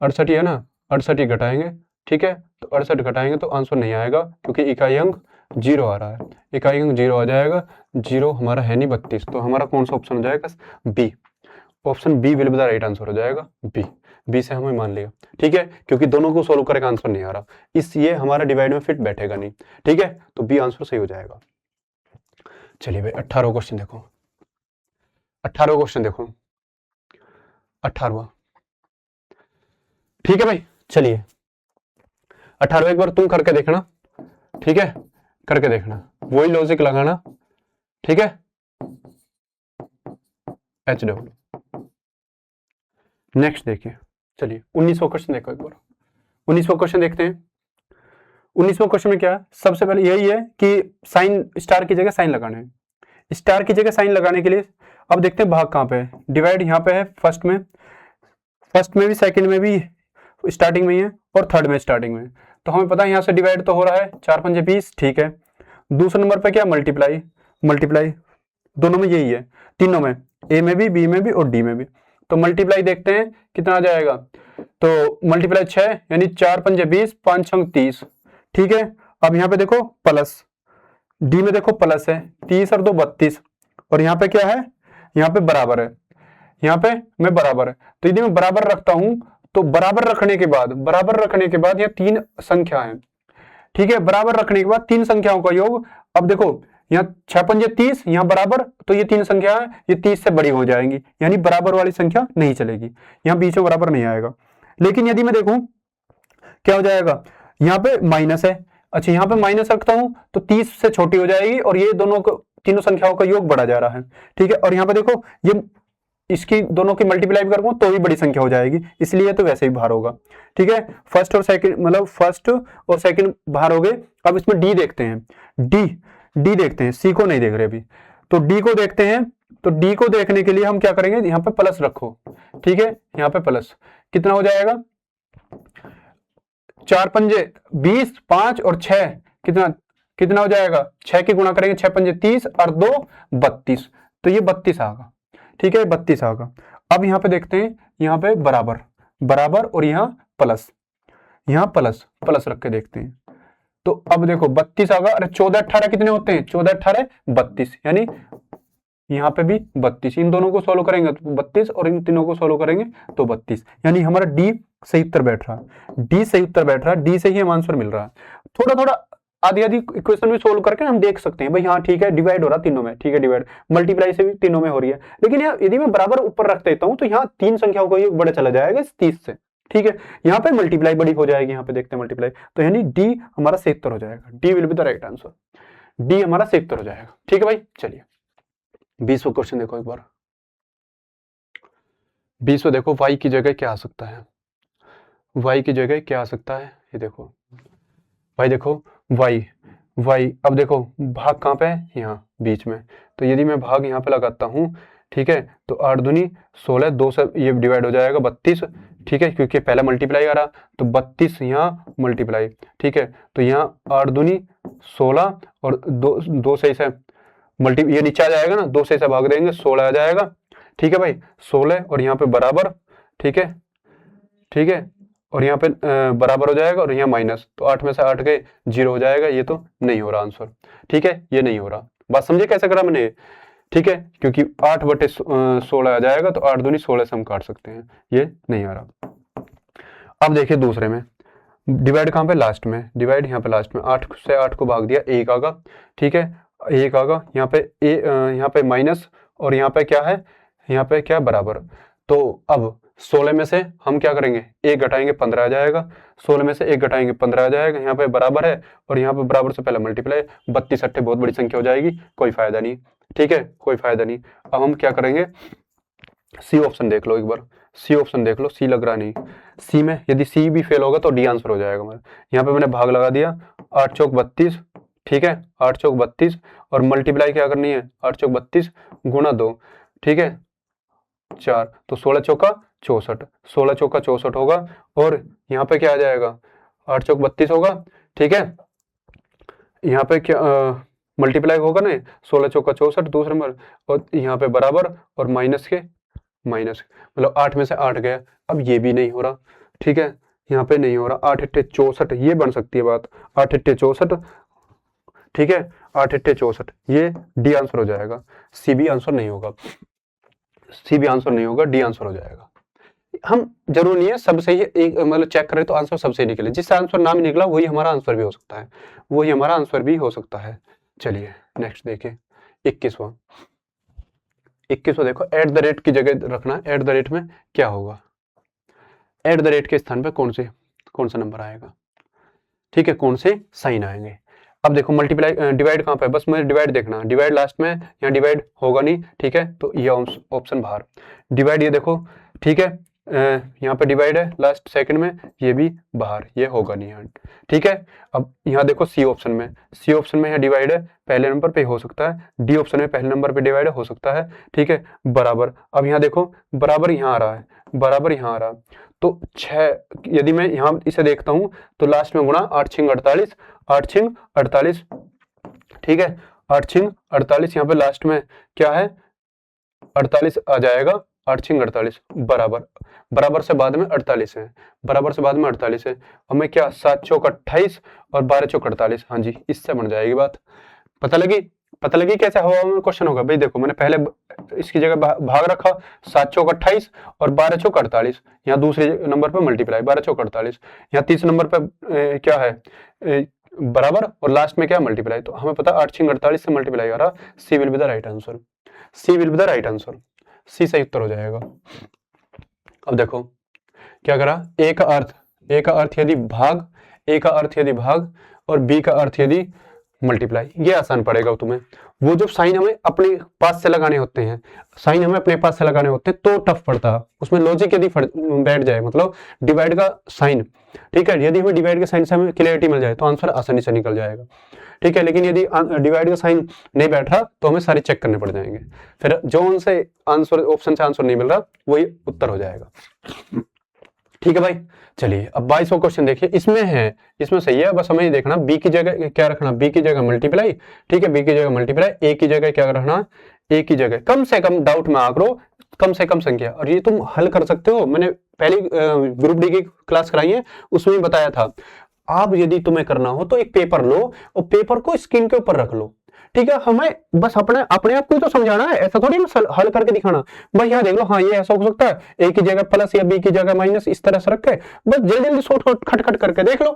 68 ही है ना, 68 ही घटाएंगे, ठीक है, तो 68 घटाएंगे तो आंसर नहीं आएगा, क्योंकि इकाई अंक 0 आ रहा है, इकाई अंक 0 आ जाएगा, 0 हमारा है नहीं 32, तो हमारा कौन सा ऑप्शन हो जाएगा, B, option B will be the right answer हो जाएगा, बी, बी से हमें मान लिया, ठीक है, क्योंकि दोनों को सोल्व करके आंसर नहीं आ रहा, इसलिए हमारा डिवाइड में फिट बैठेगा नहीं, ठीक है, तो बी आंसर सही हो जाएगा। चलिए भाई 18वां क्वेश्चन देखो, 18वां क्वेश्चन देखो, 18वां, ठीक है भाई, चलिए 18वां एक बार तुम करके देखना, ठीक है, करके देखना, वही लॉजिक लगाना, ठीक है, HW। नेक्स्ट देखिए, चलिए 19वां क्वेश्चन देखो एक बार, 19वां क्वेश्चन देखते हैं। 19वां क्वेश्चन में क्या है, सबसे पहले यही है कि साइन, स्टार की जगह साइन लगाना है, स्टार की जगह साइन लगाने के लिए अब देखते हैं भाग कहाँ पे है, डिवाइड यहाँ पे है, फर्स्ट में भी, सेकंड में भी, स्टार्टिंग में ही है, और थर्ड में स्टार्टिंग में, तो हमें पता है यहाँ से डिवाइड तो हो रहा है, 4 पंजे 20, ठीक है। दूसरे नंबर पे क्या मल्टीप्लाई, मल्टीप्लाई दोनों में यही है, तीनों में, ए में भी, बी में भी और डी में भी, तो मल्टीप्लाई देखते हैं कितना आ जाएगा, तो मल्टीप्लाई 6, यानी 4 पंजे 20, 5 छंग 30, ठीक है। अब यहाँ पे देखो प्लस, डी में देखो प्लस है, 30 और 2 32, और यहाँ पे क्या है, यहाँ पे बराबर है, यहाँ पे मैं बराबर है, तो यदि मैं बराबर रखता हूं तो बराबर रखने के बाद ये 3 संख्या है, ठीक है, बराबर रखने के बाद 3 संख्याओं का योग, अब देखो यहाँ 6 पंजे 30, यहाँ बराबर, तो ये 3 संख्या है, ये 30 से बड़ी हो जाएंगी, यानी बराबर वाली संख्या नहीं चलेगी, यहाँ बीच में बराबर नहीं आएगा। लेकिन यदि मैं देखूं क्या हो जाएगा, यहाँ पे माइनस है, अच्छा यहाँ पे माइनस रखता हूं तो 30 से छोटी हो जाएगी, और ये दोनों को, तीनों संख्याओं का योग बढ़ा जा रहा है, ठीक है, और यहाँ पे देखो ये इसकी दोनों की मल्टीप्लाई करूंगा तो भी बड़ी संख्या हो जाएगी, इसलिए तो वैसे ही बाहर होगा, ठीक है। फर्स्ट और सेकंड, मतलब फर्स्ट और सेकंड बाहर हो गए। अब इसमें डी देखते हैं, डी देखते हैं, सी को नहीं देख रहे अभी, तो डी को देखते हैं। तो डी को देखने के लिए हम क्या करेंगे, यहाँ पे प्लस रखो, ठीक है, यहाँ पे प्लस, कितना हो जाएगा, 4 पंजे 20, 5 और 6, कितना हो जाएगा, 6 की गुणा करेंगे, 6 पंजे 30 और 2 32, तो ये 32 आएगा, ठीक है, 32 आएगा। अब यहाँ पे देखते हैं, यहाँ पे बराबर और यहाँ प्लस रख के देखते हैं, तो अब देखो 32 आएगा, अरे 14 18 कितने होते हैं, 14 18 32, यानी यहाँ पे भी 32, इन दोनों को सोल्व करेंगे तो 32, और इन तीनों को सोल्व करेंगे तो 32, यानी हमारा डी सही उत्तर बैठ रहा है, डी सही उत्तर बैठ रहा है, डी से ही हम आंसर मिल रहा है। थोड़ा थोड़ा आधी आधी इक्वेशन भी सोल्व करके हम देख सकते हैं भाई हाँ ठीक है डिवाइड हो रहा तीनों में, ठीक है डिवाइड, मल्टीप्लाई से भी तीनों में हो रही है। लेकिन यहाँ यदि मैं बराबर ऊपर रख देता हूं तो यहाँ तीन संख्याओं को ये बड़ा चला जाएगा इस 30 से, ठीक है। यहाँ पे मल्टीप्लाई बड़ी हो जाएगी, यहाँ पे देखते हैं मल्टीप्लाई, तो यानी डी हमारा सही उत्तर हो जाएगा, D will be the right answer, D हमारा सही उत्तर हो जाएगा, ठीक है भाई। चलिए 20वां क्वेश्चन देखो एक बार, 20वां देखो, y की जगह क्या आ सकता है, y की जगह क्या आ सकता है, ये देखो भाई देखो y अब देखो भाग कहाँ पे है, यहाँ बीच में, तो यदि मैं भाग यहाँ पे लगाता हूँ, ठीक है, तो 8 दूनी 16, 2 से ये डिवाइड हो जाएगा 32, ठीक है, क्योंकि पहला मल्टीप्लाई आ रहा, तो 32 यहाँ मल्टीप्लाई, ठीक है, तो यहाँ 8 दूनी 16 और 2 से इसे ये नीचे आ जाएगा ना, 2 से इसे भाग देंगे 16 आ जाएगा, ठीक है भाई 16 और यहाँ पे बराबर, ठीक है, ठीक है, और यहाँ पे बराबर हो जाएगा और यहाँ माइनस, तो 8 में से 8 गए 0 हो जाएगा, ये तो नहीं हो रहा आंसर, ठीक है, ये नहीं हो रहा। बात समझे कैसे करा मैंने, ठीक है, क्योंकि 8/16 आ जाएगा, तो 8 दूनी 16 से हम काट सकते हैं, ये नहीं आ रहा। अब देखिए दूसरे में डिवाइड कहाँ पे, लास्ट में, डिवाइड यहाँ पे लास्ट में, 8 से 8 को भाग दिया 1 आगा, ठीक है, 1 आगा, यहाँ पे माइनस और यहाँ पे क्या है, यहाँ पे क्या बराबर, तो अब 16 में से हम क्या करेंगे 1 घटाएंगे 15 आ जाएगा, 16 में से 1 घटाएंगे 15 आ जाएगा, यहाँ पे बराबर है और यहाँ पे बराबर से पहले मल्टीप्लाई, 32 अट्ठे बहुत बड़ी संख्या हो जाएगी, कोई फायदा नहीं, ठीक है, कोई फायदा नहीं। अब हम क्या करेंगे, सी ऑप्शन देख लो एक बार, सी ऑप्शन देख लो, सी लग रहा नहीं, सी में यदि सी भी फेल होगा तो डी आंसर हो जाएगा हमारा। यहाँ पे मैंने भाग लगा दिया, 8 चौक 32, ठीक है, 8 चौक 32 और मल्टीप्लाई क्या करनी है, 8 चौक 32 गुणा 2, ठीक है 4, तो 16 चौका 64, 16 चौका 64 होगा और यहाँ पे क्या आ जाएगा 8 चौक 32 होगा, ठीक है, यहाँ पे क्या मल्टीप्लाई होगा ना, 16 चौका 64 दूसरे नंबर और यहाँ पे बराबर और माइनस के माइनस, मतलब 8 में से 8 गया, अब ये भी नहीं हो रहा, ठीक है, यहाँ पे नहीं हो रहा, 8 अट्ठे 64 ये बन सकती है बात, 8 अट्ठे 64, ठीक है, 8 अट्ठे 64 ये डी आंसर हो जाएगा, सी बी आंसर नहीं होगा, सी भी आंसर नहीं होगा, डी आंसर हो जाएगा। हम जरूर नहीं है सब सही है, एक मतलब चेक करें तो आंसर सबसे निकले, जिससे आंसर नाम निकला वही हमारा आंसर भी हो सकता है, वही हमारा आंसर भी हो सकता है। चलिए नेक्स्ट देखिए 21वां देखो, एट द रेट की जगह रखना, एट द रेट में क्या होगा, एट द रेट के स्थान पे कौन सा नंबर आएगा, ठीक है, कौन से साइन आएंगे। अब देखो मल्टीप्लाई डिवाइड कहाँ पे, बस मुझे डिवाइड देखना, डिवाइड लास्ट में, यहाँ डिवाइड होगा नहीं, ठीक है, तो ये ऑप्शन बाहर, डिवाइड ये देखो, ठीक है, यहाँ पे डिवाइड है लास्ट सेकंड में, ये भी बाहर, ये होगा नहीं यहाँ, ठीक है। अब यहाँ देखो सी ऑप्शन में, सी ऑप्शन में यहाँ डिवाइड है पहले नंबर पे हो सकता है, डी ऑप्शन में पहले नंबर पे डिवाइड हो सकता है, ठीक है, बराबर, अब यहाँ देखो बराबर यहाँ आ रहा है, बराबर यहाँ आ रहा, तो 6 यदि मैं यहाँ इसे देखता हूँ तो लास्ट में गुणा 8 छिंग 48, 8 छिंग 48, ठीक है, 8 छिंग 48, यहाँ पे लास्ट में क्या है 48 आ जाएगा, 8 छिंग 48 बराबर, बराबर से बाद में 48 है, बराबर से बाद में 48 है, हमें क्या 7 चौक 28 और 12 चौक 48, हाँ जी इससे बन जाएगी बात। पता लगी कैसे हवा में क्वेश्चन होगा भाई, देखो मैंने पहले इसकी जगह भाग रखा, 7 चौक 28 और 12 चौक 48, यहाँ दूसरे नंबर पे मल्टीप्लाई 12 चौक 48, यहाँ तीसरे नंबर पे क्या है बराबर और लास्ट में क्या मल्टीप्लाई, तो हमें पता 8 छिंग 48 से मल्टीप्लाई आ रहा, C will be the right answer, C will be the right answer, C सही उत्तर हो जाएगा। अब देखो क्या करा, ए का अर्थ यदि भाग, ए का अर्थ यदि भाग और बी का अर्थ यदि मल्टीप्लाई, ये आसान पड़ेगा तुम्हें, वो जो साइन हमें अपने पास से लगाने होते हैं, साइन हमें अपने पास से लगाने होते हैं तो टफ पड़ता है, उसमें लॉजिक यदि बैठ जाए, मतलब डिवाइड का साइन, ठीक है, यदि हमें डिवाइड के साइन से हमें क्लियरिटी मिल जाए तो आंसर आसानी से निकल जाएगा, ठीक है, लेकिन यदि डिवाइड का साइन नहीं बैठ रहा तो हमें सारे चेक करने पड़ जाएंगे, फिर जो उनसे आंसर ऑप्शन से आंसर नहीं मिल रहा वही उत्तर हो जाएगा, ठीक है भाई। चलिए अब 22वां क्वेश्चन देखिए, इसमें सही है, बस हमें ये देखना बी की जगह क्या रखना, बी की जगह मल्टीप्लाई, ठीक है, बी की जगह मल्टीप्लाई, ए की जगह क्या रखना, ए की जगह कम से कम डाउट में आंकड़ो, कम से कम संख्या, और ये तुम हल कर सकते हो, मैंने पहली ग्रुप डी की क्लास कराई है उसमें बताया था, आप यदि तुम्हें करना हो तो एक पेपर लो और पेपर को स्क्रीन के ऊपर रख लो, ठीक है, हमें बस अपने आप को तो समझाना है, ऐसा थोड़ी हल करके दिखाना, बस यहाँ देख लो, हाँ ये ऐसा हो सकता है, ए की जगह प्लस या बी की जगह माइनस, इस तरह से रख के बस जल्दी जल्दी शॉर्ट खट खट करके देख लो,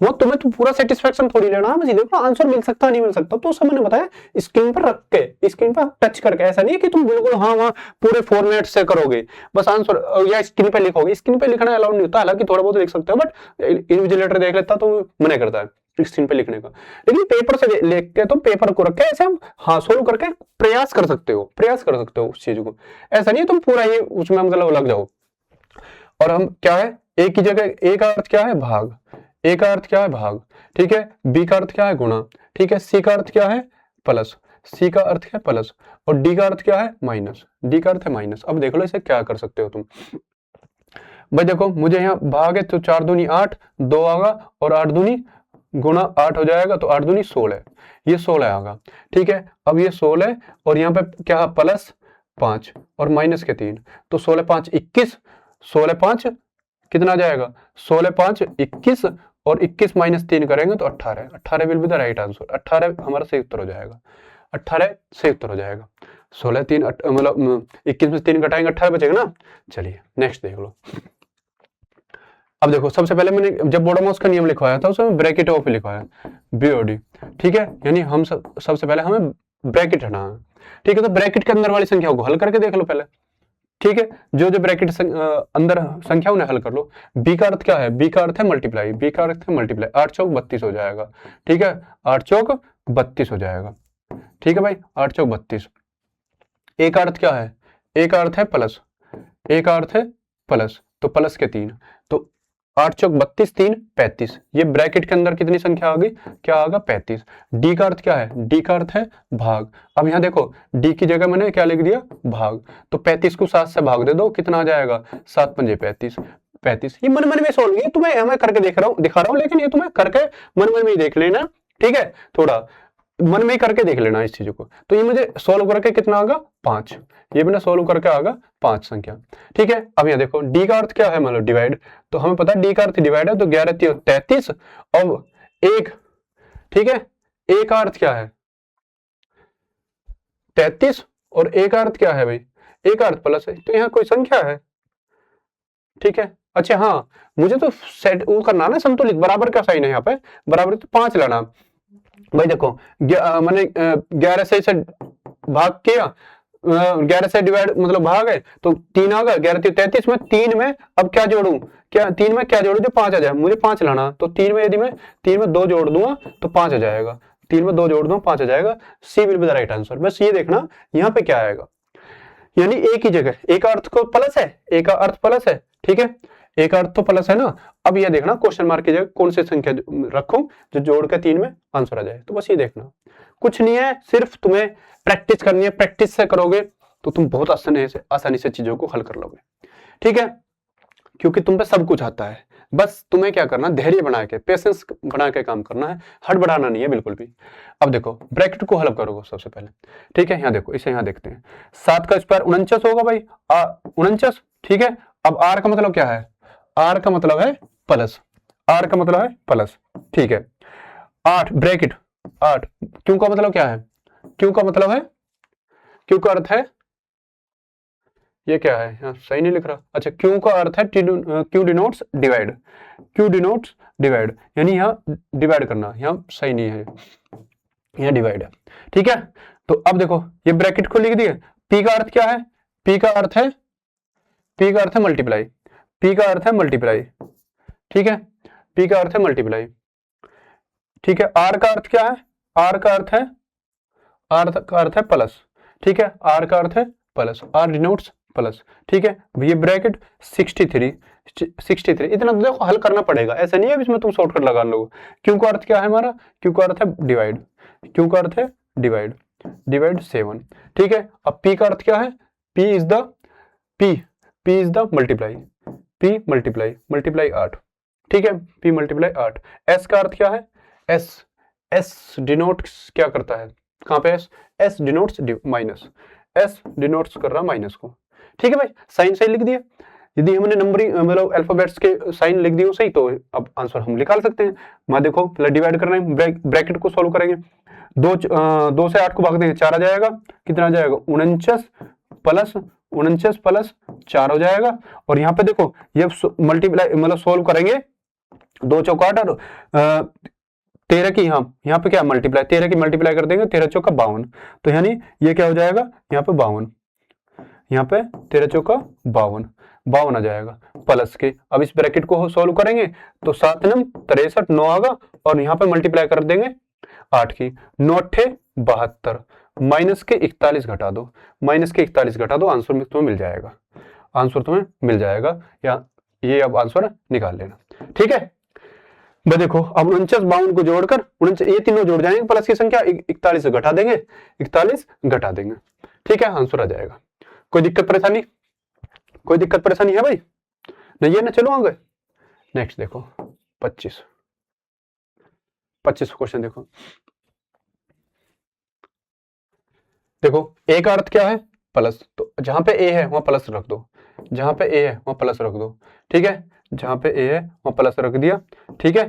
वो तुम्हें तो पूरा सेटिस्फेक्शन थोड़ी लेना है, बस ये देखो आंसर मिल सकता नहीं मिल सकता, तो सब मैंने बताया स्क्रीन पर रख के, स्क्रीन पर टच करके, ऐसा नहीं है कि तुम बिल्कुल हाँ वहाँ पूरे फॉर्मेट से करोगे बस आंसर या स्क्रीन पे लिखोगे, स्क्रीन पे लिखना अलाउड नहीं होता, हालांकि थोड़ा बहुत लिख सकते हो बट इन्विजिलेटर देख लेता तो मना करता है स्क्रीन पे लिखने का, लेकिन पेपर से लिख के तुम पेपर को रख के ऐसे हम हाँ सोल्व करके प्रयास कर सकते हो, प्रयास कर सकते हो उस चीज को, ऐसा नहीं है तुम पूरा ही उसमें मतलब लग जाओ। और हम क्या है, एक की जगह ए का अर्थ क्या है भाग, ए का अर्थ क्या है भाग, ठीक है, बी का अर्थ क्या है गुणा, ठीक है, सी का अर्थ क्या है प्लस, सी का अर्थ क्या है प्लस, और डी का अर्थ क्या है माइनस, डी का अर्थ है माइनस। अब देख लो इसे क्या कर सकते हो तुम, भाई देखो मुझे यहाँ भाग है तो 4 दूनी 8, 2 आगा और 8 दूनी गुणा 8 हो जाएगा, तो 8 दूनी 16, ये 16 आगा, ठीक है। अब ये 16 और यहाँ पे क्या प्लस 5 और माइनस के 3, तो 16 5 21, 16 5 कितना आ जाएगा 16 5 21 और 21 माइनस 3 करेंगे तो 18, 18 will be the right answer, 18 हमारा सही उत्तर हो जाएगा, 18 सही उत्तर हो जाएगा। 16 3 मतलब 21 में 3 घटाएंगे 18 बचेगा ना। चलिए नेक्स्ट देख लो। अब देखो सबसे पहले मैंने जब बोडोमॉस का नियम लिखवाया था उसमें ब्रैकेट ऑफ लिखवाया बीओडी, ठीक है, यानी हम सबसे पहले हमें ब्रैकेट हटाना है, ठीक है। तो ब्रैकेट के अंदर वाली संख्याओं को हल करके देख लो पहले, ठीक है, जो जो ब्रैकेट अंदर संख्या उन्हें हल कर लो। बी का अर्थ क्या है, बी का अर्थ है मल्टीप्लाई, बी का अर्थ है मल्टीप्लाई, 8 चौक 32 हो जाएगा, ठीक है, 8 चौक 32 हो जाएगा, ठीक है भाई, 8 चौक 32। ए का अर्थ क्या है, ए का अर्थ है प्लस, ए का अर्थ है प्लस, तो प्लस के 3, तो 8 चौक 32 3 35, ये ब्रैकेट के अंदर कितनी संख्या आ गई, क्या आएगा 35। डी का अर्थ क्या है, डी का अर्थ है भाग, अब यहाँ देखो डी की जगह मैंने क्या लिख दिया भाग, तो 35 को 7 से भाग दे दो, कितना आ जाएगा 7 पंजे 35, 35। ये मन मन में सोल्व किया, तुम्हें मैं करके दिखा रहा हूँ, लेकिन ये तुम्हें करके मन मन में ही देख लेना, ठीक है, थोड़ा मन में ही करके देख लेना इस चीज को। तो ये मुझे सोल्व करके कितना आगा 5, ये मैंने सोल्व करके आगा 5 संख्या, ठीक है। अब यहाँ देखो डी का अर्थ क्या है, मतलब डिवाइड, तो हमें पता है डी का अर्थ डिवाइड है, तो 11 3 33 और 1, ठीक है, ए का अर्थ क्या है 33 और ए का अर्थ क्या है भाई, ए का अर्थ प्लस है, तो यहाँ कोई संख्या है, ठीक है। अच्छा हाँ, मुझे तो सेट वो करना ना संतुलित, बराबर का साइन है यहाँ पे, बराबर तो 5 लाना भाई। देखो मैंने 11 से भाग किया, 11 से डिवाइड मतलब भाग है, तो 3 आ गया, 11 3 33 में 3 में अब क्या जोड़ू, क्या 3 में क्या जोड़ू जो 5 आ जाए, मुझे 5 लाना, तो 3 में यदि मैं 3 में 2 जोड़ दूंगा तो 5 आ जाएगा, 3 में 2 जोड़ दूंगा 5 आ जाएगा, C will be the right answer. बस ये देखना यहाँ पे क्या आएगा, यानी ए की जगह ए का अर्थ को प्लस है, ए का अर्थ प्लस है, ठीक है, ए का अर्थ तो प्लस है ना। अब ये देखना क्वेश्चन मार्क की जगह कौन सी संख्या रखूं जो जोड़ के 3 में आंसर आ जाए, तो बस ये देखना, कुछ नहीं है, सिर्फ तुम्हें प्रैक्टिस करनी है, प्रैक्टिस से करोगे तो तुम बहुत आसानी से चीजों को हल कर लोगे, ठीक है, क्योंकि तुम पे सब कुछ आता है, बस तुम्हें क्या करना, धैर्य बना के, पेशेंस बना के काम करना है, हड़बड़ाना नहीं है बिल्कुल भी। अब देखो ब्रैकेट को हल करोगे सबसे पहले, ठीक है, यहाँ देखो, इसे यहाँ देखते हैं, 7 का स्क्वायर 49 होगा भाई, 49, ठीक है। अब आर का मतलब क्या है, आर का मतलब है प्लस, आर का मतलब है प्लस, ठीक है। 8 ब्रैकेट 8, क्यों का मतलब क्या है, क्यों का मतलब है, क्यों का अर्थ है, ये क्या है यहाँ सही नहीं लिख रहा, अच्छा क्यों का अर्थ है Q denotes divide, Q denotes divide, यानी यहाँ डिवाइड करना, यहाँ सही नहीं है, यहाँ डिवाइड है, ठीक है। तो अब देखो ये ब्रैकेट को लिख दिए, पी का अर्थ क्या है, पी का अर्थ है, पी का अर्थ है मल्टीप्लाई, पी का अर्थ है मल्टीप्लाई, ठीक है, पी का अर्थ है मल्टीप्लाई, ठीक है। आर का अर्थ क्या है, आर का अर्थ है, आर का अर्थ है प्लस, ठीक है, आर का अर्थ है प्लस, आर डिनोट्स प्लस, ठीक है। ये ब्रैकेट 63 इतना तो देखो हल करना पड़ेगा, ऐसा नहीं है इसमें तुम शॉर्टकट लगा लो। क्यों का अर्थ क्या है हमारा, क्यों का अर्थ है डिवाइड, क्यों का अर्थ है डिवाइड, डिवाइड 7, ठीक है। अब पी का अर्थ क्या है, P is the multiply, P multiply 8, ठीक है, पी मल्टीप्लाई 8। एस का अर्थ क्या है, एस डिनोट्स क्या करता है, कहां पे S denotes minus, S denotes कर रहा माइनस को, ठीक है भाई, साइन सही लिख दिया। यदि हमने नंबरिंग मतलब अल्फाबेट्स के साइन लिख दिए सही, तो अब आंसर हम निकाल सकते हैं। मैं देखो पहले डिवाइड कर रहे हैं, ब्रैकेट को सॉल्व करेंगे, 2 से 8 को भाग देंगे 4 आ जाएगा, कितना आ जाएगा 49 प्लस 4 हो जाएगा। और यहाँ पे देखो ये मल्टीप्लाई मतलब सोल्व करेंगे 2 चौका 8 और 13 की यहाँ पे क्या मल्टीप्लाई, 13 की मल्टीप्लाई कर देंगे, 13 चौका 52, तो यानी ये क्या हो जाएगा यहाँ पे 52, यहाँ पे 13 चौका 52, 52 आ जाएगा प्लस के। अब इस ब्रैकेट को सोल्व करेंगे तो 7 नम 63 9 आएगा और यहाँ पे मल्टीप्लाई कर देंगे 8 की, 9 अट्ठे 72, माइनस के 41 घटा दो, माइनस के 41 घटा दो, आंसर में तुम्हें मिल जाएगा, आंसर तुम्हें मिल जाएगा, या ये अब आंसर निकाल लेना, ठीक है। भाई देखो अब 49 52 को जोड़कर 49 ये तीनों जोड़ जाएंगे, प्लस की संख्या 41 से घटा देंगे, 41 घटा देंगे, ठीक है, आंसर आ जाएगा। कोई दिक्कत परेशानी, कोई दिक्कत परेशानी है भाई? नहीं है ना, चलो आगे नेक्स्ट देखो 25 क्वेश्चन देखो। देखो ए का अर्थ क्या है प्लस, तो जहां पे ए है वहां प्लस रख दो, जहां पे ए है वहां प्लस रख दो, ठीक है, जहां पे ए है वहां प्लस रख दिया, ठीक है।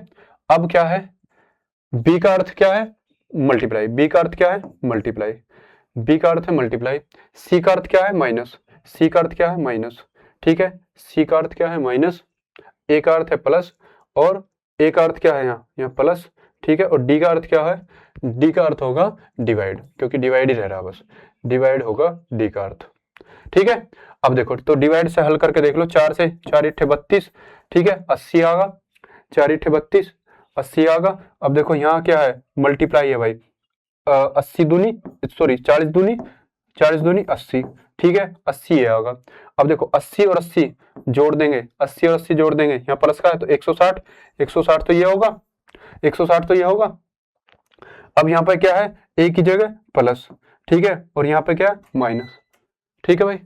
अब क्या है बी का अर्थ क्या है मल्टीप्लाई, बी का अर्थ क्या है मल्टीप्लाई, बी का अर्थ है मल्टीप्लाई, सी का अर्थ क्या है माइनस, सी का अर्थ क्या है माइनस, ठीक है, सी का अर्थ क्या है माइनस, ए का अर्थ है प्लस और ए का अर्थ क्या है यहाँ प्लस, ठीक है, और डी का अर्थ क्या है, डी का अर्थ होगा डिवाइड, क्योंकि डिवाइड ही रह रहा है बस, डिवाइड होगा डी का अर्थ, ठीक है। अब देखो तो डिवाइड से हल करके देख लो, 4 से 4 इट्ठे 32, ठीक है, 80 आगा, 4 इट्ठे 32 80 आगा। अब देखो यहाँ क्या है मल्टीप्लाई है भाई, 80 दूनी सॉरी 40 दूनी 80, ठीक है, 80 है आगा। अब देखो 80 और 80 जोड़ देंगे, 80 और 80 जोड़ देंगे, यहाँ प्लस का है तो 160, 160 तो ये होगा, 160 तो ये होगा। अब यहाँ पे क्या है ए की जगह प्लस, ठीक है, और यहाँ पे क्या है माइनस, ठीक है भाई,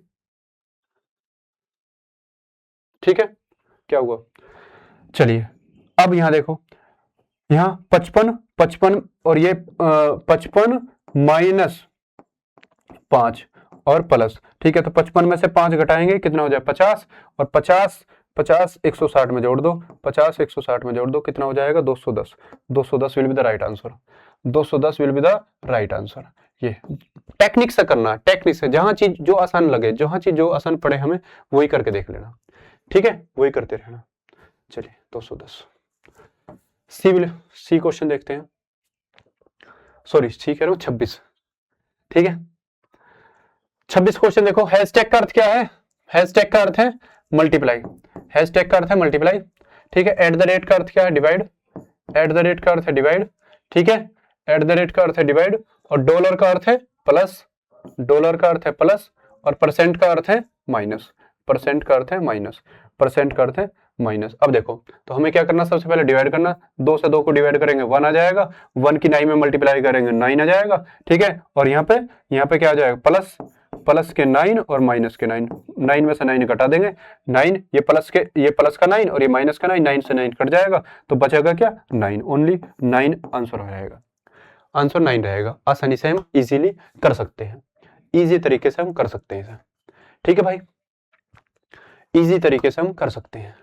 ठीक है, क्या हुआ, चलिए अब यहाँ देखो, यहाँ 55 और ये 55 माइनस 5 और प्लस, ठीक है, तो 55 में से 5 घटाएंगे कितना हो जाए 50, और 50 160 में जोड़ दो, 50 160 में जोड़ दो, कितना हो जाएगा 210, 210 will be the right answer, 210 will be the right answer. ये टेक्निक से करना है, टेक्निक से, जहां चीज जो आसान लगे, जहां चीज जो आसान पड़े हमें वही करके देख लेना, ठीक है, वही करते रहना। चलिए 210 सी क्वेश्चन देखते हैं, सॉरी सी कह रहा हूं 26, ठीक है। 26 क्वेश्चन देखो, हैशटैग का अर्थ क्या है, हैशटैग का अर्थ है मल्टीप्लाई, हैशटैग का अर्थ है मल्टीप्लाई, ठीक है। एट द रेट का अर्थ क्या है डिवाइड, एट द रेट का अर्थ है डिवाइड, ठीक है, एट द रेट का अर्थ है डिवाइड, और डॉलर का अर्थ है प्लस, डॉलर का अर्थ है प्लस, और परसेंट का अर्थ है माइनस, परसेंट का अर्थ है माइनस, परसेंट का अर्थ है माइनस। अब देखो तो हमें क्या करना, सबसे पहले डिवाइड करना, 2 से 2 को डिवाइड करेंगे 1 आ जाएगा, 1 की 9 में मल्टीप्लाई करेंगे 9 आ जाएगा, ठीक है, और यहाँ पे क्या आ जाएगा प्लस, प्लस के 9 और माइनस के 9, 9 में से 9 घटा देंगे, 9 ये प्लस का 9 और ये माइनस का 9, 9 से 9 कट जाएगा तो बचेगा क्या 9, ओनली 9 आंसर हो जाएगा, आंसर 9 रहेगा। आसानी से हम इजीली कर सकते हैं, इजी तरीके से हम कर सकते हैं, ठीक है भाई, इजी तरीके से हम कर सकते हैं,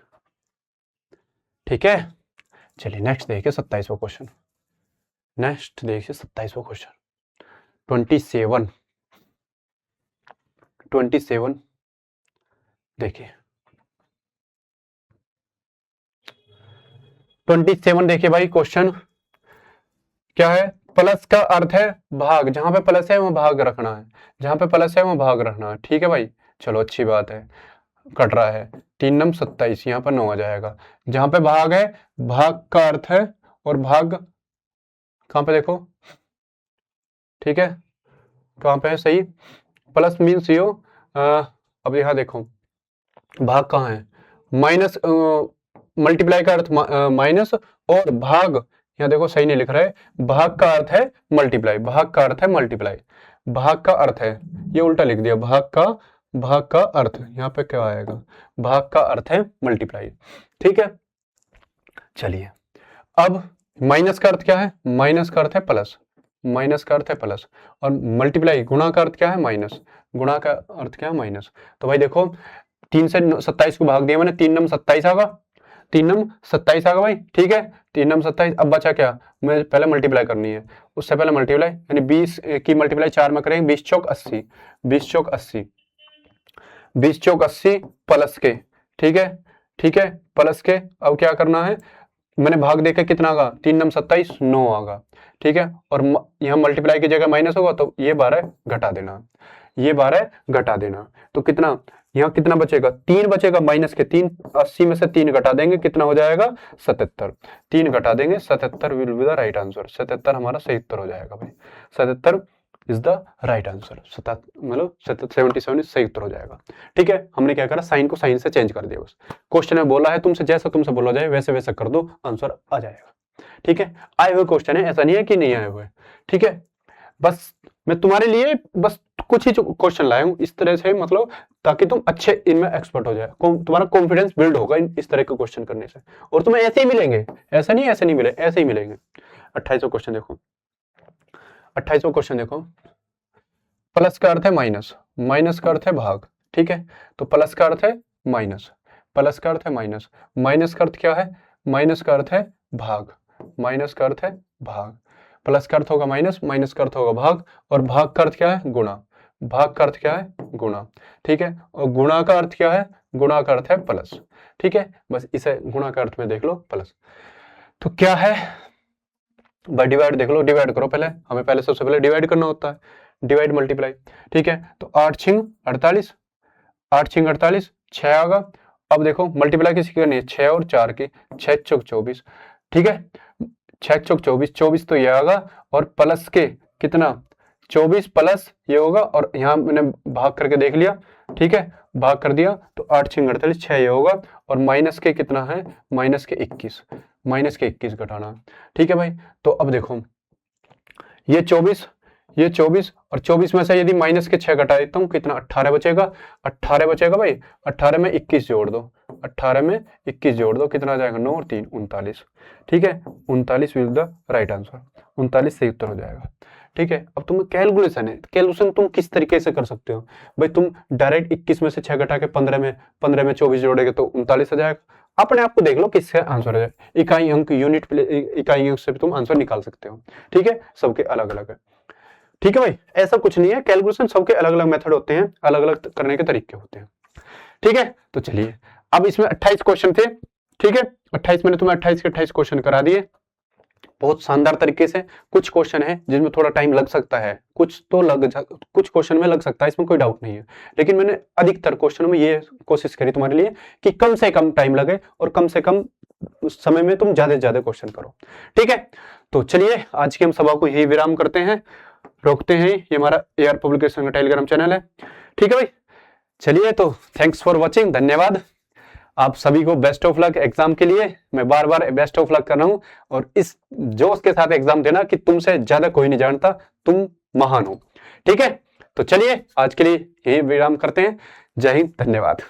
ठीक है। चलिए नेक्स्ट देखिए 27वां क्वेश्चन, नेक्स्ट देखिए 27वां क्वेश्चन 27 देखिए 27 देखिए भाई, क्वेश्चन क्या है, प्लस का अर्थ है भाग, जहां पे प्लस है वहां भाग रखना है, जहां पे प्लस है वहां भाग रखना है, ठीक है भाई, चलो अच्छी बात है, कट रहा है 3 नम 27, यहाँ पर 9 आ जाएगा, जहां पे भाग है भाग का अर्थ है, और भाग कहां पे देखो, ठीक है, कहां पे है सही, प्लस मीन्स यो, अब यहाँ देखो भाग कहाँ है, माइनस, मल्टीप्लाई का अर्थ माइनस, और भाग यहाँ देखो सही नहीं लिख रहा है, भाग का अर्थ है मल्टीप्लाई, भाग का अर्थ है मल्टीप्लाई, भाग का अर्थ है, ये उल्टा लिख दिया, भाग का अर्थ यहाँ पे क्या आएगा, भाग का अर्थ है मल्टीप्लाई, ठीक है। चलिए अब माइनस का अर्थ क्या है, माइनस का अर्थ है प्लस, माइनस का अर्थ है प्लस, और मल्टीप्लाई गुणा का अर्थ क्या है माइनस, गुणा का अर्थ क्या है माइनस। तो भाई देखो 3 से 27 को भाग दिया मैंने, 3 नम 27 आगा, 3 नम 27 आगा भाई, ठीक है, 3 नम 27। अब बचा क्या, मुझे पहले मल्टीप्लाई करनी है, उससे पहले मल्टीप्लाई यानी 20 की मल्टीप्लाई 4 में करेंगे, 20 चौक 80, 20 चौक 80, 20 चौक 80 प्लस के, ठीक है, ठीक है, प्लस के। अब क्या करना है मैंने भाग देखा कितना आगा, 3 नम 27, 9 आगा, ठीक है। और यहाँ मल्टीप्लाई की जगह माइनस होगा तो ये 12 घटा देना, ये 12 घटा देना, तो कितना यहाँ कितना बचेगा, 3 बचेगा, माइनस के 3, 80 में से 3 घटा देंगे, कितना हो जाएगा 77, 3 घटा देंगे, 77 will be the right answer, 77 हमारा सही उत्तर हो जाएगा भाई, 77 इज द राइट आंसर, मतलब 77 सही उत्तर हो जाएगा। ठीक है, हमने क्या करा, साइन को साइन से चेंज कर दिया, बस क्वेश्चन में बोला है तुमसे, जैसा तुमसे बोला जाए वैसे वैसे कर दो, आंसर आ जाएगा। ठीक है, आए हुए क्वेश्चन है, ऐसा नहीं है कि नहीं आए हुए। ठीक है, बस मैं तुम्हारे लिए बस कुछ ही क्वेश्चन लाया हूं इस तरह से, मतलब ताकि तुम अच्छे इनमें एक्सपर्ट हो जाए, तुम्हारा कॉन्फिडेंस बिल्ड होगा इस तरह के क्वेश्चन करने से, और तुम्हें ऐसे ही मिलेंगे, ऐसा नहीं ऐसे नहीं मिले, ऐसे ही मिलेंगे। 28वां क्वेश्चन देखो, 28वां क्वेश्चन देखो, प्लस का अर्थ है माइनस, माइनस का अर्थ है भाग। ठीक है, तो प्लस का अर्थ है माइनस, प्लस का अर्थ है माइनस, माइनस का अर्थ क्या है, माइनस का अर्थ है भाग, माइनस का अर्थ है भाग, प्लस का अर्थ होगा माइनस, माइनस का अर्थ होगा भाग, और भाग का अर्थ क्या है, गुणा, भाग का अर्थ क्या है, गुणा। ठीक है, और गुणा का अर्थ क्या है, गुणा का अर्थ है प्लस। ठीक है, बस इसे गुणा का अर्थ में देख लो प्लस, तो क्या है भाई, डिवाइड देख लो, डिवाइड करो पहले, हमें पहले सबसे पहले डिवाइड करना होता है, डिवाइड मल्टीप्लाई। ठीक है, तो 8 छिंग 48, 8 छिंग 48, 6 आगा। अब देखो मल्टीप्लाई किसी की करनी है, 6 और 4 की, 6 चौक 24। ठीक है, 6 चौक 24, 24 तो ये आगा, और प्लस के कितना 24 प्लस ये होगा, और यहाँ मैंने भाग करके देख लिया। ठीक है, भाग कर दिया तो 8 छिंग 48, 6 ये होगा, और माइनस के कितना है, माइनस के 21, माइनस के 21 घटाना। ठीक है भाई, तो अब देखो ये 24, ये 24, और 24 में से यदि माइनस के 6 घटा देता हूँ, कितना 18 बचेगा, 18 बचेगा भाई, 18 में 21 जोड़ दो, 18 में 21 जोड़ दो, कितना आ जाएगा, 9 और 3 39। ठीक है, 39 विल द राइट आंसर, 39 सही उत्तर हो जाएगा। ठीक है, अब तुम्हें कैलकुलेशन है, कैलकुलेशन तुम किस तरीके से कर सकते हो भाई, तुम डायरेक्ट 21 में से 6 घटा के 15 में 24 जोड़ेगे तो 39 आ जाएगा, अपने आप को देख लो किससे आंसर हो जाए, इकाई अंक यूनिट इकाई अंक से भी तुम आंसर निकाल सकते हो। ठीक है, सबके अलग अलग है। ठीक है भाई, ऐसा कुछ नहीं है, कैलकुलेशन सबके अलग अलग मेथड होते हैं, अलग अलग करने के तरीके होते हैं। ठीक है, तो चलिए अब इसमें 28 क्वेश्चन थे। ठीक है, 28 मैंने तुम्हें 28 के 28 क्वेश्चन करा दिए बहुत शानदार तरीके से। कुछ क्वेश्चन है जिसमें थोड़ा टाइम लग सकता है, कुछ क्वेश्चन में लग सकता है, इसमें कोई डाउट नहीं है, लेकिन मैंने अधिकतर क्वेश्चनों में ये कोशिश करी तुम्हारे लिए कि कम से कम टाइम लगे और कम से कम समय में तुम ज्यादा से ज्यादा क्वेश्चन करो। ठीक है, तो चलिए आज की हम सभा को यही विराम करते हैं, रोकते हैं। ये हमारा AR पब्लिकेशन का टेलीग्राम चैनल है। ठीक है भाई, चलिए तो थैंक्स फॉर वॉचिंग, धन्यवाद। आप सभी को बेस्ट ऑफ लक एग्जाम के लिए, मैं बार बार बेस्ट ऑफ लक कर रहा हूं, और इस जोश के साथ एग्जाम देना कि तुमसे ज्यादा कोई नहीं जानता, तुम महान हो। ठीक है, तो चलिए आज के लिए यही विराम करते हैं। जय हिंद, धन्यवाद।